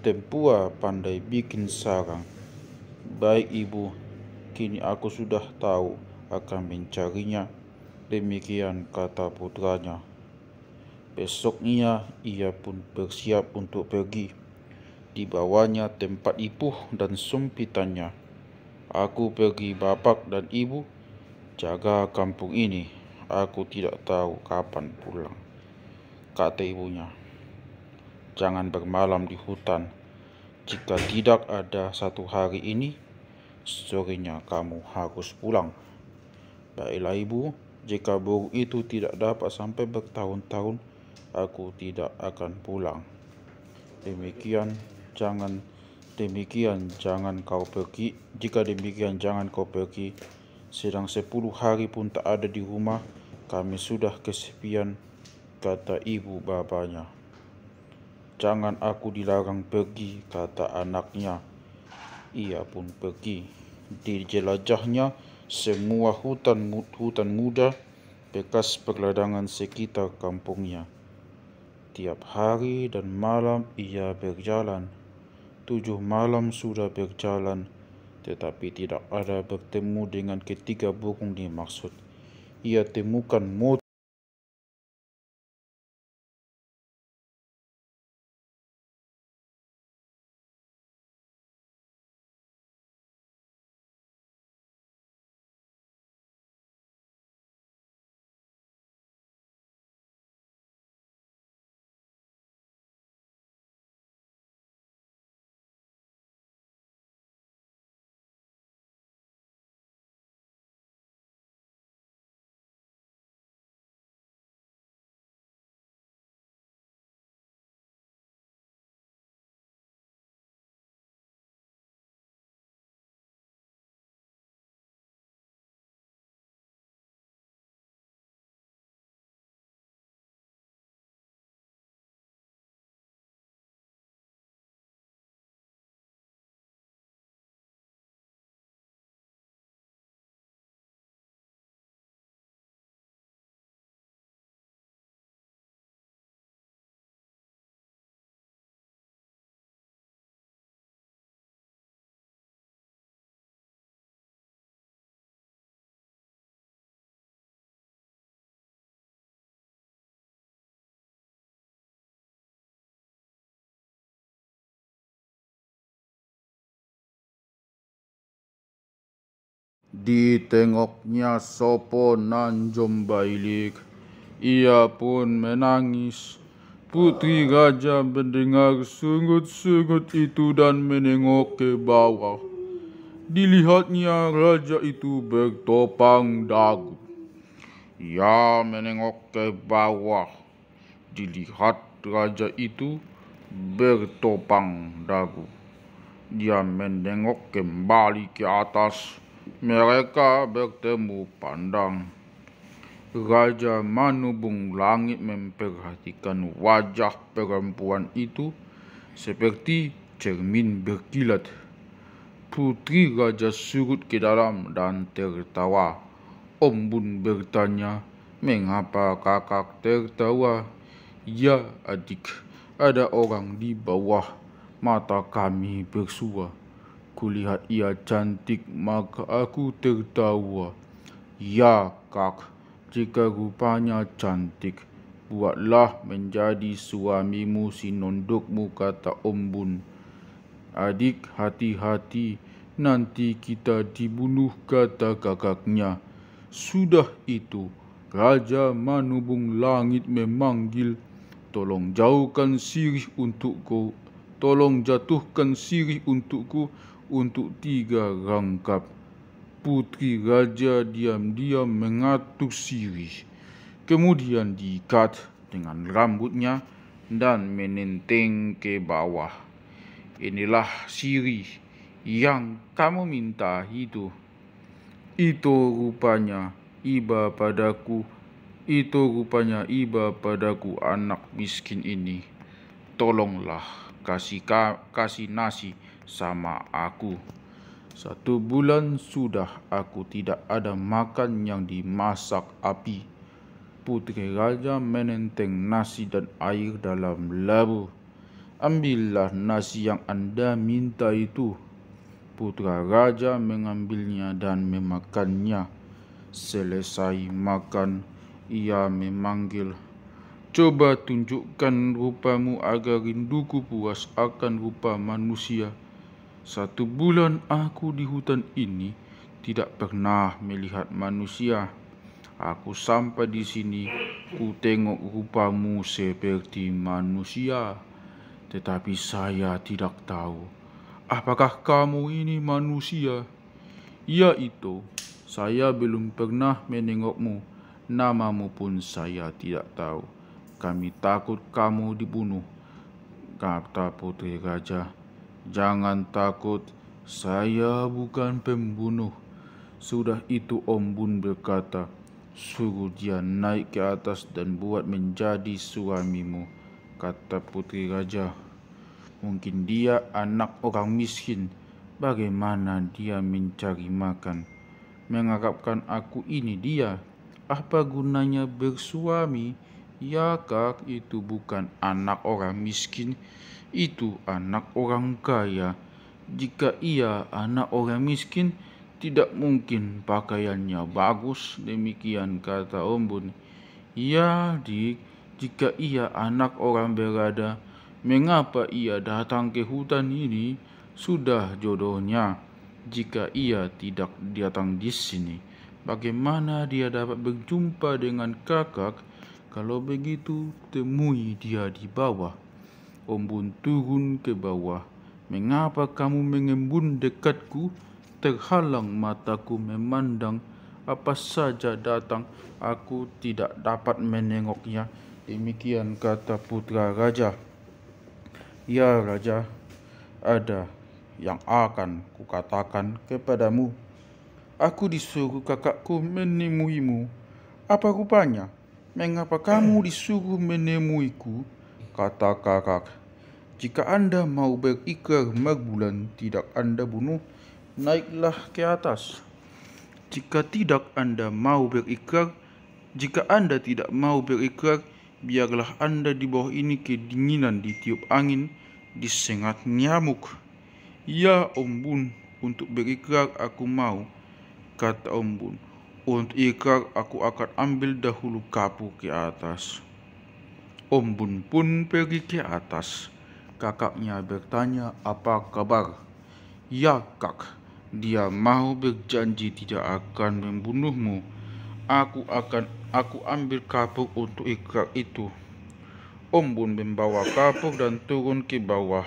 tempua pandai bikin sarang." "Baik, Ibu, kini aku sudah tahu akan mencarinya." Demikian kata putranya. Besoknya ia pun bersiap untuk pergi. Dibawanya tempat ipuh dan sumpitannya. "Aku pergi, Bapak dan Ibu, jaga kampung ini. Aku tidak tahu kapan pulang." Kata ibunya, "Jangan bermalam di hutan. Jika tidak ada satu hari ini, sorenya kamu harus pulang." "Baiklah, Ibu, jika burung itu tidak dapat sampai bertahun-tahun, aku tidak akan pulang." Demikian jangan kau pergi. Jika demikian jangan kau pergi. Sedang 10 hari pun tak ada di rumah, kami sudah kesepian, kata ibu bapaknya. "Jangan aku dilarang pergi," kata anaknya. Ia pun pergi. Dijelajahnya semua hutan muda, bekas perladangan sekitar kampungnya. Tiap hari dan malam ia berjalan. 7 malam sudah berjalan, tetapi tidak ada bertemu dengan ketiga burung dimaksud. Ia temukan Ditengoknya Sopo Nanjom Bailik. Ia pun menangis. Putri raja mendengar sungut-sungut itu dan menengok ke bawah. Dilihatnya raja itu bertopang dagu. Ia menengok ke bawah. Dilihat raja itu bertopang dagu. Dia menengok kembali ke atas. Mereka bertemu pandang. Raja Manubung Langit memperhatikan wajah perempuan itu seperti cermin berkilat. Putri raja surut ke dalam dan tertawa. Om Bun bertanya, "Mengapa kakak tertawa?" "Ya adik, ada orang di bawah." Mata kami bersua. Kulihat ia cantik, maka aku tertawa. "Ya kak, jika rupanya cantik, buatlah menjadi suamimu si nondokmu," kata Om Bun. "Adik, hati-hati, nanti kita dibunuh," kata kakaknya. Sudah itu, Raja Manubung Langit memanggil, "Tolong jauhkan sirih untukku. Tolong jatuhkan sirih untukku untuk 3 rangkap." Putri raja diam-diam mengatur sirih, kemudian diikat dengan rambutnya dan menenteng ke bawah. "Inilah sirih yang kamu minta itu. Itu rupanya iba padaku anak miskin ini. Tolonglah kasih nasi sama aku. 1 bulan sudah aku tidak ada makan yang dimasak api." Putri raja menenteng nasi dan air dalam labu. "Ambillah nasi yang Anda minta itu." Putra raja mengambilnya dan memakannya. Selesai makan, ia memanggil, "Coba tunjukkan rupamu agar rinduku puas akan rupa manusia. 1 bulan aku di hutan ini tidak pernah melihat manusia. Aku sampai di sini, ku tengok rupamu seperti manusia, tetapi saya tidak tahu apakah kamu ini manusia. Ya itu, saya belum pernah menengokmu. Namamu pun saya tidak tahu. Kami takut kamu dibunuh," kata putri raja. "Jangan takut, saya bukan pembunuh." Sudah itu Om Bun berkata, "Suruh dia naik ke atas dan buat menjadi suamimu," kata putri raja. "Mungkin dia anak orang miskin. Bagaimana dia mencari makan? Mengharapkan aku ini dia. Apa gunanya bersuami? Ya kak, itu bukan anak orang miskin. Itu anak orang kaya. Jika ia anak orang miskin, tidak mungkin pakaiannya bagus." Demikian kata Om Bun. "Ya dik, jika ia anak orang berada, mengapa ia datang ke hutan ini? Sudah jodohnya. Jika ia tidak datang di sini, bagaimana dia dapat berjumpa dengan kakak? Kalau begitu, temui dia di bawah." Om Bun turun ke bawah. "Mengapa kamu mengembun dekatku? Terhalang mataku memandang. Apa saja datang, aku tidak dapat menengoknya." Demikian kata putra raja. "Ya raja, ada yang akan kukatakan kepadamu. Aku disuruh kakakku menemuimu." "Apa rupanya? Mengapa kamu disuruh menemuiku?" kata kakak. "Jika Anda mau berikrar Marbulan tidak Anda bunuh, naiklah ke atas. Jika Anda tidak mau berikrar, biarlah Anda di bawah ini kedinginan, ditiup angin, disengat nyamuk." "Ya Om Bun, untuk berikrar aku mau," kata Om Bun. "Untuk ikrar aku akan ambil dahulu kapu ke atas." Om Bun pun pergi ke atas. Kakaknya bertanya, "Apa kabar?" "Ya kak, Dia mau berjanji tidak akan membunuhmu. Aku ambil kapuk untuk ikrar itu. Ombun membawa kapuk dan turun ke bawah.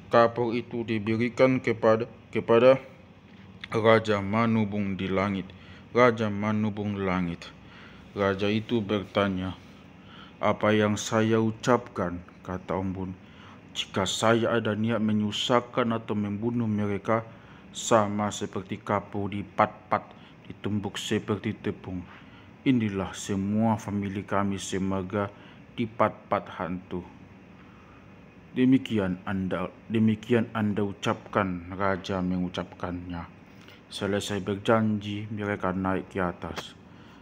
Kapuk itu diberikan kepada Raja Manubung di langit. Raja Manubung langit. Raja itu bertanya, "Apa yang saya ucapkan?" kata Ombun. "Jika saya ada niat menyusahkan atau membunuh mereka, sama seperti kapur dipat-pat, ditumbuk seperti tepung. Inilah semua famili kami semoga dipat-pat hantu." Demikian Anda ucapkan, Raja mengucapkannya. Selesai berjanji, mereka naik ke atas.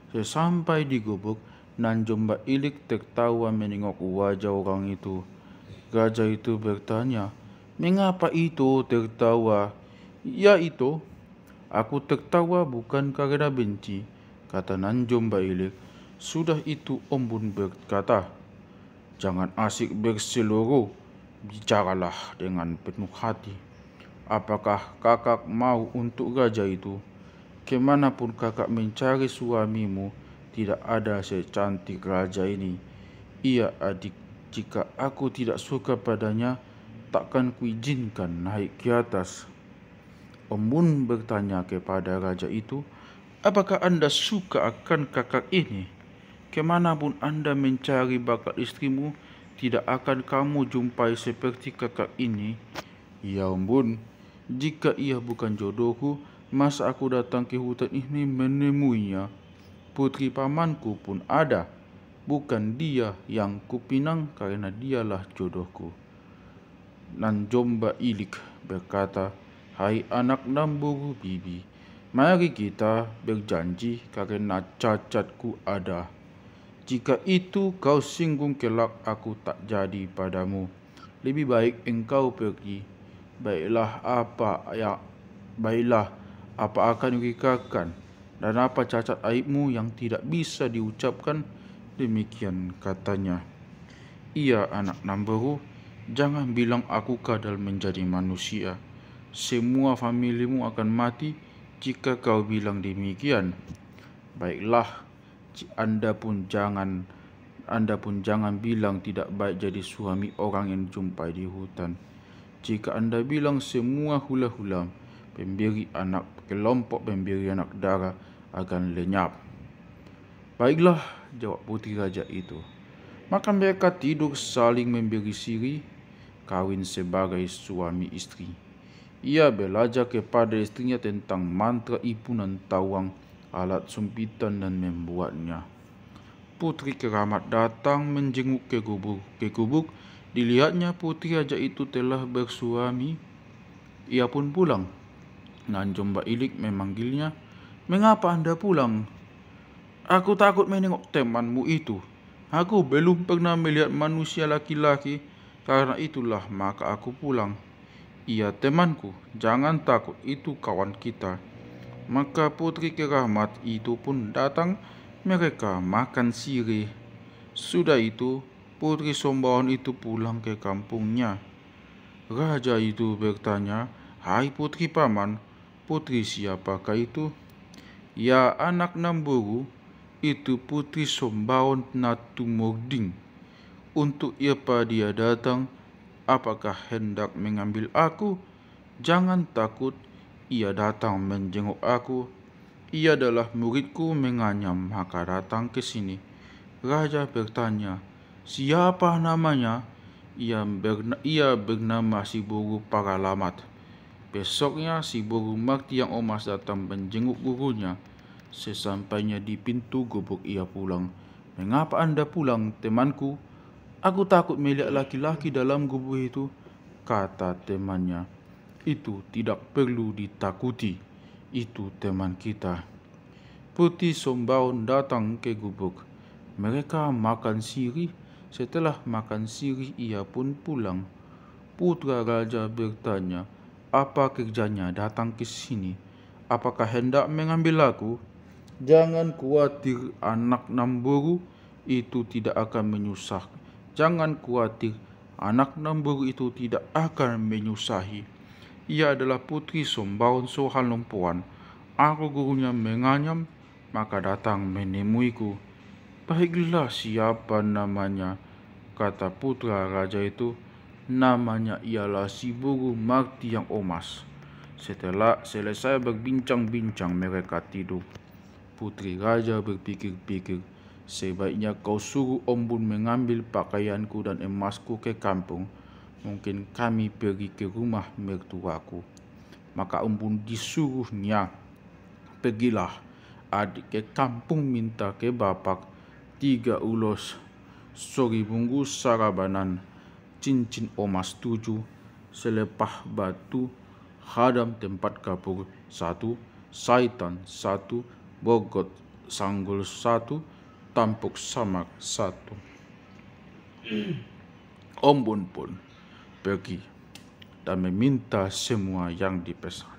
Sesampai di gubuk, Nanjomba Ilik tertawa menengok wajah orang itu. Raja itu bertanya, "Mengapa itu tertawa?" "Ya itu, aku tertawa bukan karena benci," kata Nanjomba Ilik. Sudah itu Ombun berkata, "Jangan asik berseloroh, bicaralah dengan penuh hati. Apakah kakak mau untuk raja itu? Kemanapun kakak mencari suamimu, tidak ada secantik raja ini. Ia adik, jika aku tidak suka padanya, takkan kuizinkan naik ke atas." Ombun bertanya kepada raja itu, "Apakah Anda suka akan kakak ini? Kemanapun Anda mencari bakal istrimu, tidak akan kamu jumpai seperti kakak ini." "Ya Ombun, jika ia bukan jodohku, masa aku datang ke hutan ini menemuinya? Putri pamanku pun ada. Bukan dia yang kupinang karena dialah jodohku." Nanjomba Ilik berkata, "Hai anak Namboru Bibi, mari kita berjanji karena cacatku ada. Jika itu kau singgung kelak, aku tak jadi padamu. Lebih baik engkau pergi. Baiklah apa akan dikatakan, dan apa cacat aibmu yang tidak bisa diucapkan?" Demikian katanya. "Iya anak Namboru, jangan bilang aku kadal menjadi manusia. Semua familimu akan mati jika kau bilang demikian. Baiklah, Anda pun jangan bilang tidak baik jadi suami orang yang jumpai di hutan. Jika Anda bilang semua hula-hula kelompok pemberi anak darah akan lenyap." "Baiklah," jawab putri raja itu. Maka mereka tidur saling memberi siri, kawin sebagai suami istri. Ia belajar kepada istrinya tentang mantra ipunan tawang, alat sumpitan, dan membuatnya. Putri keramat datang menjenguk ke gubuk. Dilihatnya putri raja itu telah bersuami. Ia pun pulang. Nanjomba Ilik memanggilnya, "Mengapa Anda pulang?" "Aku takut menengok temanmu itu. Aku belum pernah melihat manusia laki-laki, karena itulah maka aku pulang." "Ia temanku, jangan takut, itu kawan kita." Maka putri keramat itu pun datang, mereka makan sirih. Sudah itu, putri Sombawan itu pulang ke kampungnya. Raja itu bertanya, "Hai putri paman, putri siapakah itu?" "Ya anak Namboru, itu putri Sombawan Natumording. Untuk apa dia datang? Apakah hendak mengambil aku?" "Jangan takut, ia datang menjenguk aku. Ia adalah muridku menganyam, maka datang ke sini." Raja bertanya, "Siapa namanya?" Ia bernama Si Boru Paralamat." Besoknya Si Boru Marti yang Omas datang menjenguk gurunya. Sesampainya di pintu gubuk ia pulang. "Mengapa Anda pulang, temanku?" "Aku takut melihat laki-laki dalam gubuk itu," kata temannya. "Itu tidak perlu ditakuti, itu teman kita." Putri Sombawan datang ke gubuk. Mereka makan sirih. Setelah makan sirih, ia pun pulang. Putra raja bertanya, "Apa kerjanya datang ke sini? Apakah hendak mengambil aku?" "Jangan khawatir anak Namboru, itu tidak akan menyusahkan. Jangan khawatir, anak Namboru itu tidak akan menyusahi. Ia adalah putri Sombaun Sohalompuan. Aku gurunya menganyam, maka datang menemuiku. Baiklah, siapa namanya? Kata putra raja itu. Namanya ialah si Guru Marti yang Omas. Setelah selesai berbincang-bincang, mereka tidur. Putri raja berpikir-pikir, sebaiknya kau suruh Om Bun mengambil pakaianku dan emasku ke kampung. Mungkin kami pergi ke rumah mertuaku. Maka Om Bun disuruhnya, pergilah adik ke kampung, minta ke bapak 3 ulos sori bungkus sarabanan, cincin emas 7, selepah batu, hadam tempat kapur 1, saitan 1, bogot sanggul 1, tampuk samak 1. Om Bun pun pergi dan meminta semua yang dipesan.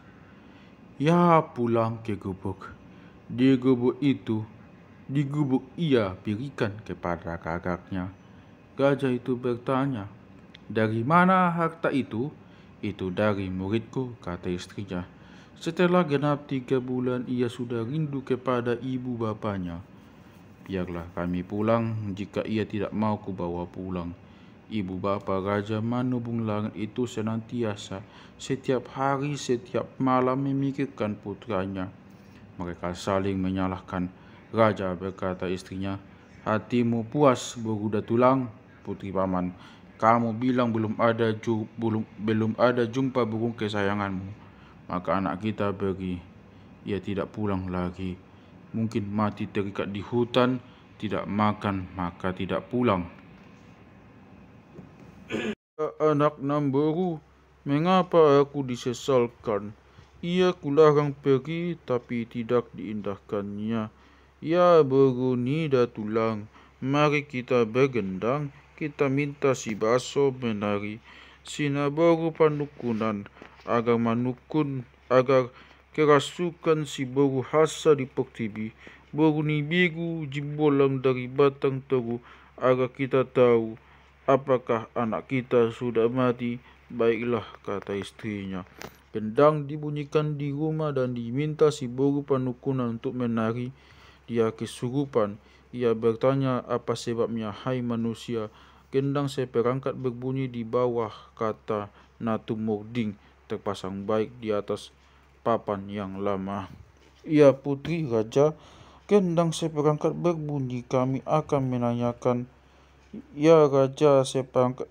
Ia pulang ke gubuk. Di gubuk ia berikan kepada kakaknya. Gajah itu bertanya, "Dari mana harta itu?" "Itu dari muridku," kata istrinya. Setelah genap 3 bulan ia sudah rindu kepada ibu bapanya. "Biarlah kami pulang, jika ia tidak mau kubawa pulang." Ibu bapa Raja Manubung Langit itu senantiasa setiap hari setiap malam memikirkan putranya. Mereka saling menyalahkan. Raja berkata istrinya, "Hatimu puas beruda tulang, putri paman. Kamu bilang belum ada jumpa burung kesayanganmu. Maka anak kita pergi. Ia tidak pulang lagi. Mungkin mati terikat di hutan, tidak makan, maka tidak pulang." Anak namboru, mengapa aku disesalkan? Ia kularang pergi, tapi tidak diindahkannya. Ya beruni tulang, mari kita bergendang, kita minta si baso menari. Sinaboru panukunan, agar kerasukan si boru hasa di poktibi. Beruni biru jimbolang dari batang teru, agar kita tahu apakah anak kita sudah mati. Baiklah, kata istrinya. Gendang dibunyikan di rumah dan diminta si boru panukunan untuk menari. Dia kesurupan. Ia bertanya, "Apa sebabnya, hai manusia?" Gendang seperangkat berbunyi di bawah kata Natu Mording, terpasang baik di atas papan yang lama. "Ya putri raja, gendang seperangkat berbunyi, kami akan menanyakan." Ya raja seperangkat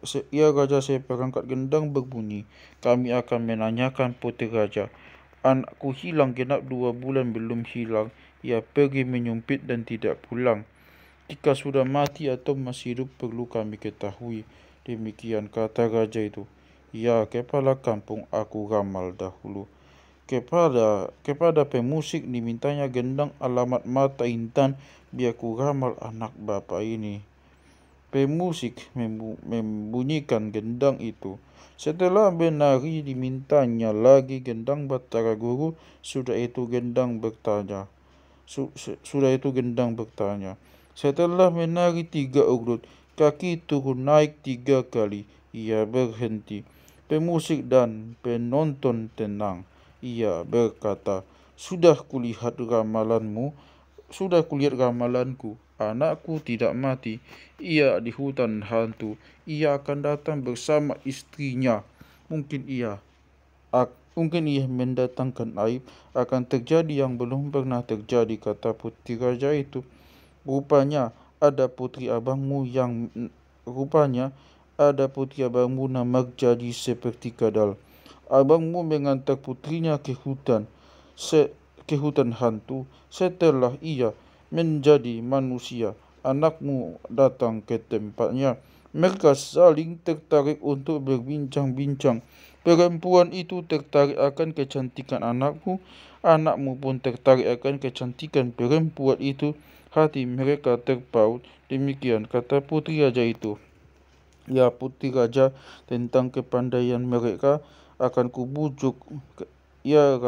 gendang berbunyi, "Kami akan menanyakan putri raja. Anakku hilang genap 2 bulan belum hilang. Ia pergi menyumpit dan tidak pulang. Jika sudah mati atau masih hidup perlu kami ketahui." Demikian kata raja itu. "Ya kepala kampung, aku ramal dahulu." Kepada pemusik dimintanya gendang alamat mata intan, biar ku ramal anak bapa ini. Pemusik membunyikan gendang itu. Setelah menari dimintanya lagi gendang Batara Guru. Sudah itu gendang bertanya. Setelah menari 3 urut, kaki turun naik 3 kali. Ia berhenti. Pemusik dan penonton tenang. Ia berkata, Sudah kulihat ramalanku. Anakku tidak mati. Ia di hutan hantu. Ia akan datang bersama istrinya. Mungkin ia mendatangkan aib. Akan terjadi yang belum pernah terjadi, kata putri raja itu. Rupanya ada putri abangmu nama jadi seperti kadal. Abangmu mengantar putrinya ke hutan hantu. Setelah ia menjadi manusia, anakmu datang ke tempatnya. Mereka saling tertarik untuk berbincang-bincang. Perempuan itu tertarik akan kecantikan anakmu. Anakmu pun tertarik akan kecantikan perempuan itu. Hati mereka terpaut. Demikian kata putri raja itu. Ya putri raja, tentang kepandaian mereka akan kubujuk. Ya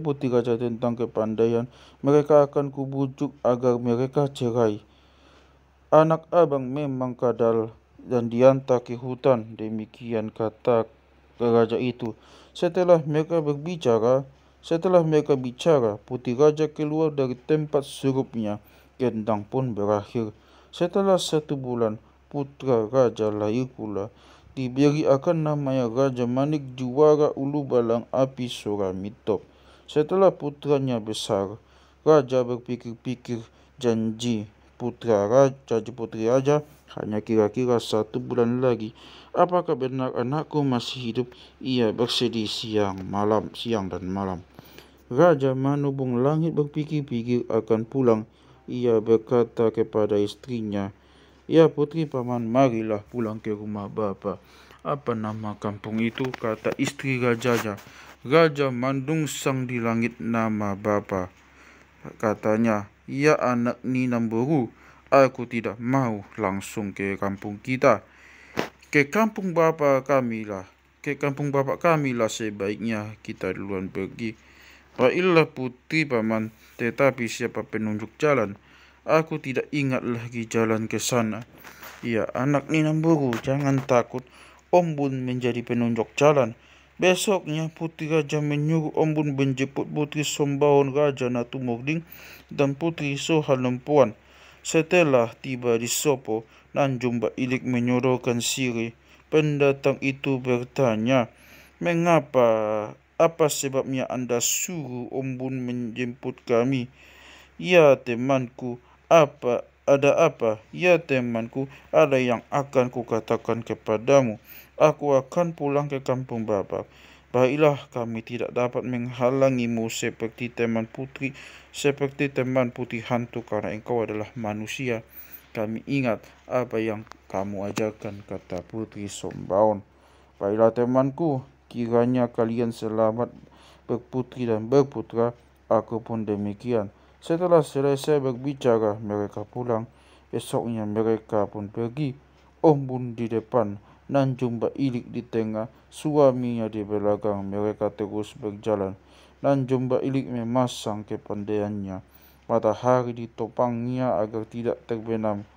putri raja, tentang kepandaian mereka akan kubujuk agar mereka cerai. Anak abang memang kadal dan diantar ke hutan. Demikian kata raja itu. Setelah mereka bicara, putri raja keluar dari tempat surupnya. Gendang pun berakhir. Setelah 1 bulan, putra raja lahir pula. Diberi akan namanya Raja Manik Juara Ulu Balang Api Suramitop. Setelah putranya besar, raja berpikir-pikir janji putri raja hanya kira-kira 1 bulan lagi. Apakah benar anakku masih hidup? Ia bersedih siang dan malam. Raja Manubung Langit berpikir-pikir akan pulang. Ia berkata kepada istrinya, "Ya putri paman, marilah pulang ke rumah bapa." "Apa nama kampung itu?" kata istri rajanya. "Raja Mandungsang di Langit nama bapa," katanya. "Ya anak Ninamburu, aku tidak mau langsung ke kampung kita. Ke kampung bapa kamilah sebaiknya kita duluan pergi." "Baiklah putri paman, tetapi siapa penunjuk jalan? Aku tidak ingat lagi jalan ke sana." "Ya anak Ninamburu, jangan takut. Om Bun menjadi penunjuk jalan." Besoknya putri raja menyuruh Om Bun menjemput putri Sombaon Raja Natumurding dan putri Sohalempuan. Setelah tiba di Sopo, Nanjumba Ilik menyodorkan sirih. Pendatang itu bertanya, "Apa sebabnya Anda suruh Om Bun menjemput kami?" "Ya temanku, ada apa?" "Ya temanku, ada yang akan kukatakan kepadamu. Aku akan pulang ke kampung Bapak." "Baiklah, kami tidak dapat menghalangimu seperti teman putri hantu karena engkau adalah manusia. Kami ingat apa yang kamu ajarkan," kata putri Sombaon. "Baiklah temanku, kiranya kalian selamat berputri dan berputra. Aku pun demikian." Setelah selesai berbicara, mereka pulang. Esoknya mereka pun pergi. Om Bun di depan, Nanjumba Ilik di tengah, suaminya di belakang. Mereka terus berjalan. Nanjumba Ilik memasang kepandaiannya. Matahari ditopangnya agar tidak terbenam.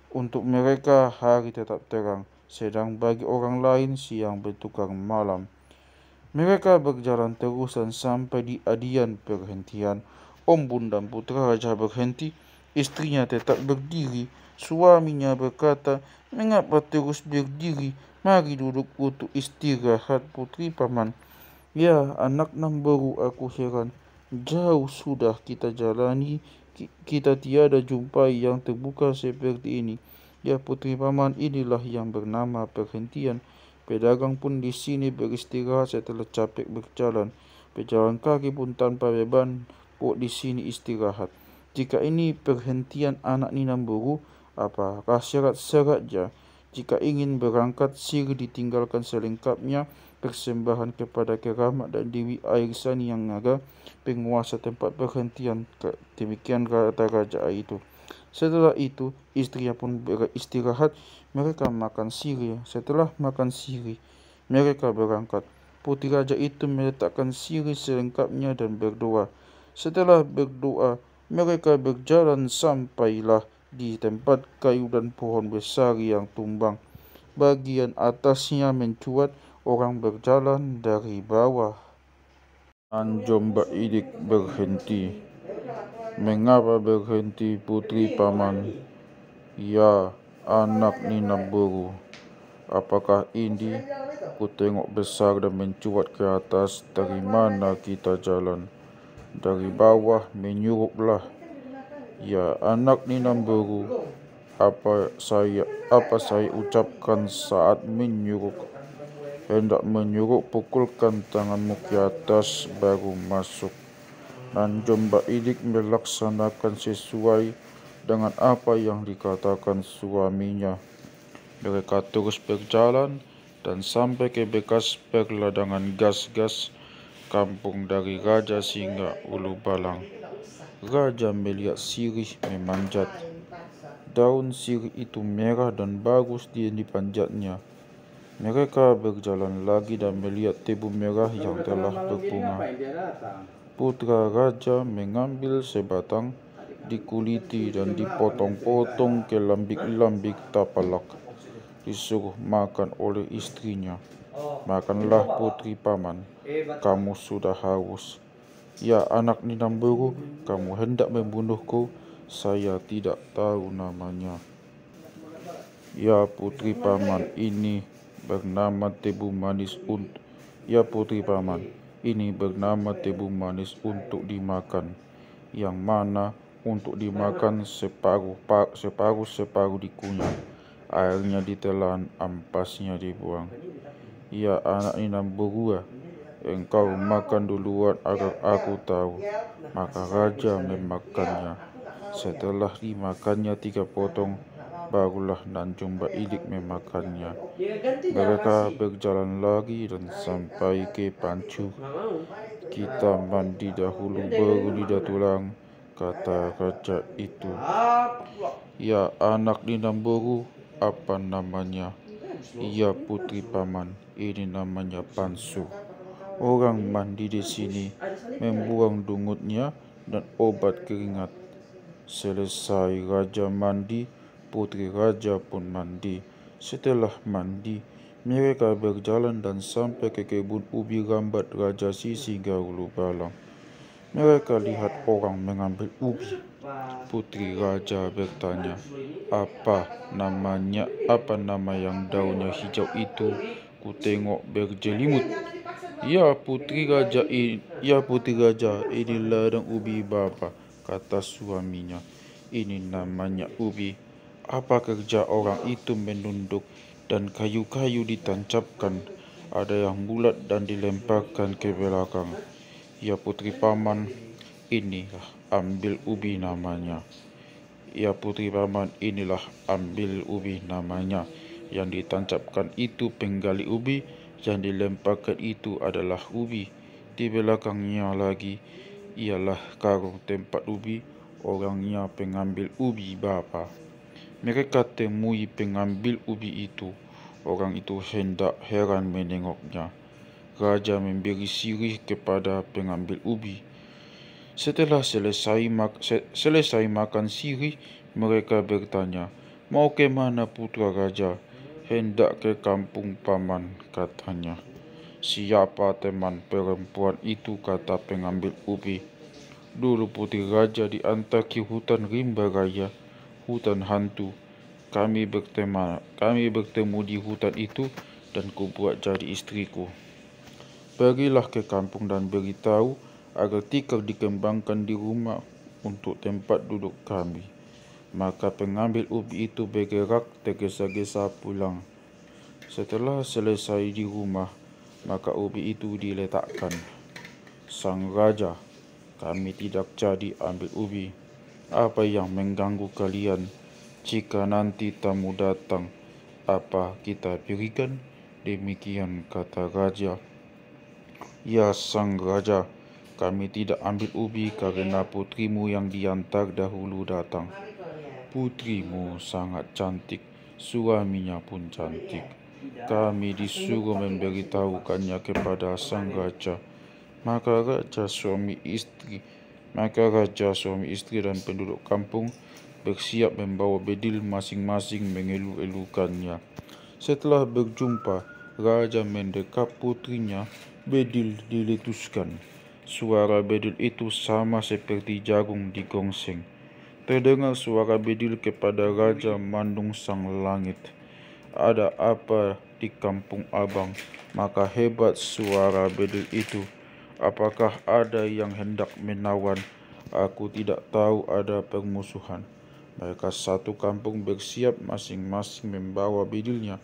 Untuk mereka hari tetap terang, sedang bagi orang lain siang bertukar malam. Mereka berjalan terus dan sampai di adian perhentian. Om Bun dan putra raja berhenti. Istrinya tetap berdiri. Suaminya berkata, "Mengapa terus berdiri? Mari duduk untuk istirahat putri paman." "Ya anak Namboru, aku heran. Jauh sudah kita jalani, kita tiada jumpai yang terbuka seperti ini." "Ya putri paman, inilah yang bernama perhentian. Pedagang pun di sini beristirahat setelah capek berjalan. Pejalan kaki pun tanpa beban di sini istirahat. Jika ini perhentian anak Ninamburu, apakah syarat-syaratnya? Jika ingin berangkat, sirih ditinggalkan selengkapnya. Persembahan kepada Keramat dan Dewi Air Sani yang Naga, penguasa tempat perhentian." Demikian kata raja itu. Setelah itu, istrinya pun beristirahat. Mereka makan sirih. Setelah makan sirih, mereka berangkat. Putri raja itu meletakkan sirih selengkapnya dan berdoa. Setelah berdoa, mereka berjalan sampailah di tempat kayu dan pohon besar yang tumbang. Bagian atasnya mencuat, orang berjalan dari bawah. Nanjumba Ilik berhenti. "Mengapa berhenti putri paman?" "Ya anak Ninamburu, apakah ini? Ku tengok besar dan mencuat ke atas. Dari mana kita jalan?" "Dari bawah menyuruplah." "Ya anak Ninamburu, apa saya ucapkan saat menyurup? Hendak menyurup, pukulkan tanganmu ke atas baru masuk." Nanjumba Ilik melaksanakan sesuai dengan apa yang dikatakan suaminya. Mereka terus berjalan dan sampai ke bekas perladangan gas-gas kampung dari Raja Singa Ulu Balang. Raja melihat sirih memanjat. Daun sirih itu merah dan bagus dipanjatnya. Mereka berjalan lagi dan melihat tebu merah yang telah berbunga. Putra raja mengambil sebatang, dikuliti dan dipotong-potong ke lambik-lambik tapalak. Disuruh makan oleh istrinya. Makanlah putri paman, kamu sudah haus. Ya anak Ninamburu, kamu hendak membunuhku, saya tidak tahu namanya. Ya putri paman, ini bernama tebu manis Ya putri paman, ini bernama tebu manis untuk dimakan. Yang mana untuk dimakan separuh dikunyah, airnya ditelan, ampasnya dibuang. Ya anak Ninamburu, engkau makan duluan agar aku tahu. Maka raja memakannya. Setelah dimakannya 3 potong, barulah Nanjung Baidik memakannya. Mereka berjalan lagi dan sampai ke Pancu. Kita mandi dahulu baru lidah tulang, kata raja itu. Ya anak Ninamburu, apa namanya? Ya putri paman, ini namanya Pansu. Orang mandi di sini membuang dungutnya dan obat keringat. Selesai raja mandi, putri raja pun mandi. Setelah mandi, mereka berjalan dan sampai ke kebun ubi rambat Raja Sisi Gahulu Balang. Mereka lihat orang mengambil ubi. Putri raja bertanya, apa nama yang daunnya hijau itu? Ku tengok berjelimut. Ya putri raja, ini ladang ubi Bapa, kata suaminya. Ini namanya ubi. Apa kerja orang itu menunduk dan kayu-kayu ditancapkan? Ada yang bulat dan dilemparkan ke belakang. Ya putri paman, inilah ambil ubi namanya. Ya putri paman, inilah ambil ubi namanya. Yang ditancapkan itu penggali ubi, yang dilemparkan itu adalah ubi. Di belakangnya lagi ialah karung tempat ubi, orangnya pengambil ubi Bapa. Mereka temui pengambil ubi itu. Orang itu hendak heran menengoknya. Raja memberi sirih kepada pengambil ubi. Setelah selesai makan sirih, mereka bertanya, mau ke mana putra raja? Hendak ke kampung paman, katanya. Siapa teman perempuan itu, kata pengambil ubi. Dulu putri raja diantar ke hutan rimba raya, hutan hantu. Kami bertemu di hutan itu dan kubuat jadi istriku. Pergilah ke kampung dan beritahu agar tikar dikembangkan di rumah untuk tempat duduk kami. Maka pengambil ubi itu bergerak tergesa-gesa pulang. Setelah selesai di rumah, maka ubi itu diletakkan. Sang raja, kami tidak jadi ambil ubi. Apa yang mengganggu kalian? Jika nanti tamu datang, apa kita berikan? Demikian kata raja. Ya sang raja, kami tidak ambil ubi karena putrimu yang diantar dahulu datang. Putrimu sangat cantik, suaminya pun cantik. Kami disuruh memberitahukannya kepada sang raja. Maka raja suami istri dan penduduk kampung bersiap membawa bedil masing-masing mengeluh-elukannya. Setelah berjumpa, raja mendekap putrinya. Bedil diletuskan. Suara bedil itu sama seperti jagung digongseng. Terdengar suara bedil kepada Raja Mandung Sang Langit. Ada apa di kampung abang? Maka hebat suara bedil itu. Apakah ada yang hendak menawan? Aku tidak tahu ada permusuhan. Mereka satu kampung bersiap masing-masing membawa bedilnya.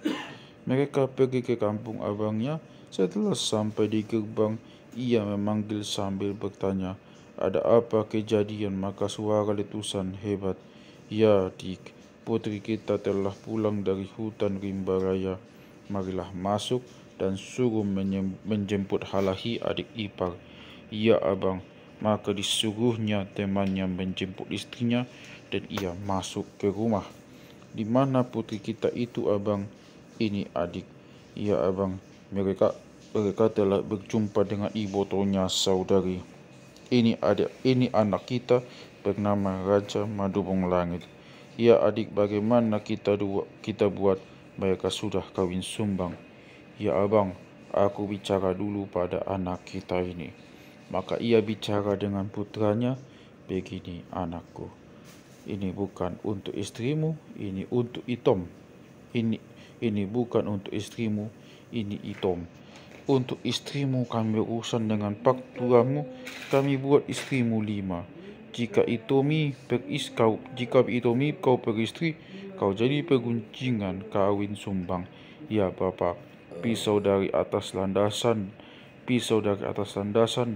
Mereka pergi ke kampung abangnya. Setelah sampai di gerbang, ia memanggil sambil bertanya, ada apa kejadian? Maka suara letusan hebat, ya dik, putri kita telah pulang dari hutan rimba raya. Marilah masuk dan suruh menjemput Halahi adik ipar. Ya abang. Maka disuruhnya temannya menjemput istrinya dan ia masuk ke rumah. Di mana putri kita itu abang? Ini adik. Ya abang. Mereka telah berjumpa dengan ibotonya saudari. Ini anak kita bernama Raja Madubung Langit. Ya adik, bagaimana kita buat? Mereka sudah kawin sumbang. Ya abang, Aku bicara dulu pada anak kita ini. Maka ia bicara dengan putranya, begini anakku, ini bukan untuk istrimu, ini untuk Itom. Ini bukan untuk istrimu, ini Itom. Untuk istrimu kami berurusan dengan pak tuamu, kami buat istrimu 5. Jika Itomi kau beristri, kau jadi peguncingan kawin sumbang. Ya Bapak, pisau dari atas landasan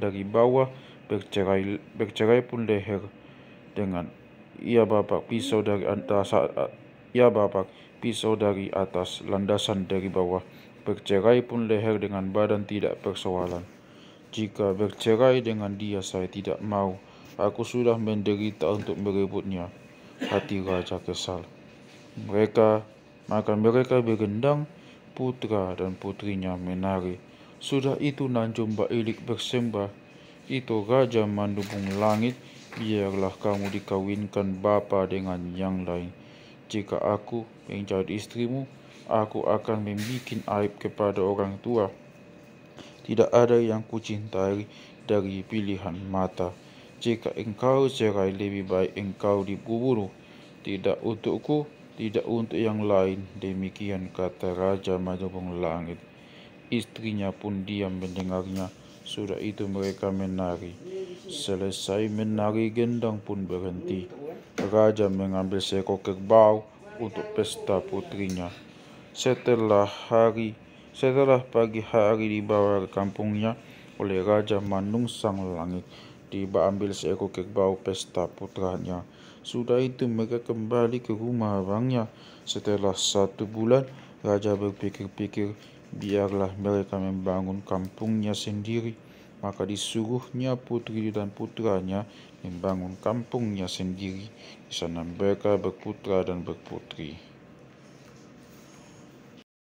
dari bawah, bercerai pun leher dengan ya Bapak, pisau dari atas landasan dari bawah, bercerai pun leher dengan badan tidak persoalan. Jika bercerai dengan dia saya tidak mau. Aku sudah menderita untuk merebutnya. Hati raja kesal. Maka mereka bergendang, putra dan putrinya menari. Sudah itu Nanjung Bailik bersembah, itu Raja Mandubung Langit, biarlah kamu dikawinkan bapa dengan yang lain. Jika aku menjadi istrimu, aku akan membuat aib kepada orang tua. Tidak ada yang kucintai dari pilihan mata. Jika engkau cerai, lebih baik engkau dibunuh. Tidak untukku, tidak untuk yang lain. Demikian kata Raja Mandubung Langit. Istrinya pun diam mendengarnya. Sudah itu mereka menari. Selesai menari, gendang pun berhenti. Raja mengambil seekor kerbau untuk pesta putrinya. Setelah pagi hari dibawa ke kampungnya oleh Raja Manungsang Langit, ambil seekor kerbau pesta putranya. Sudah itu mereka kembali ke rumah abangnya. Setelah 1 bulan, Raja berpikir-pikir, biarlah mereka membangun kampungnya sendiri. Maka disuruhnya putri dan putranya membangun kampungnya sendiri. Di sana mereka berputra dan berputri.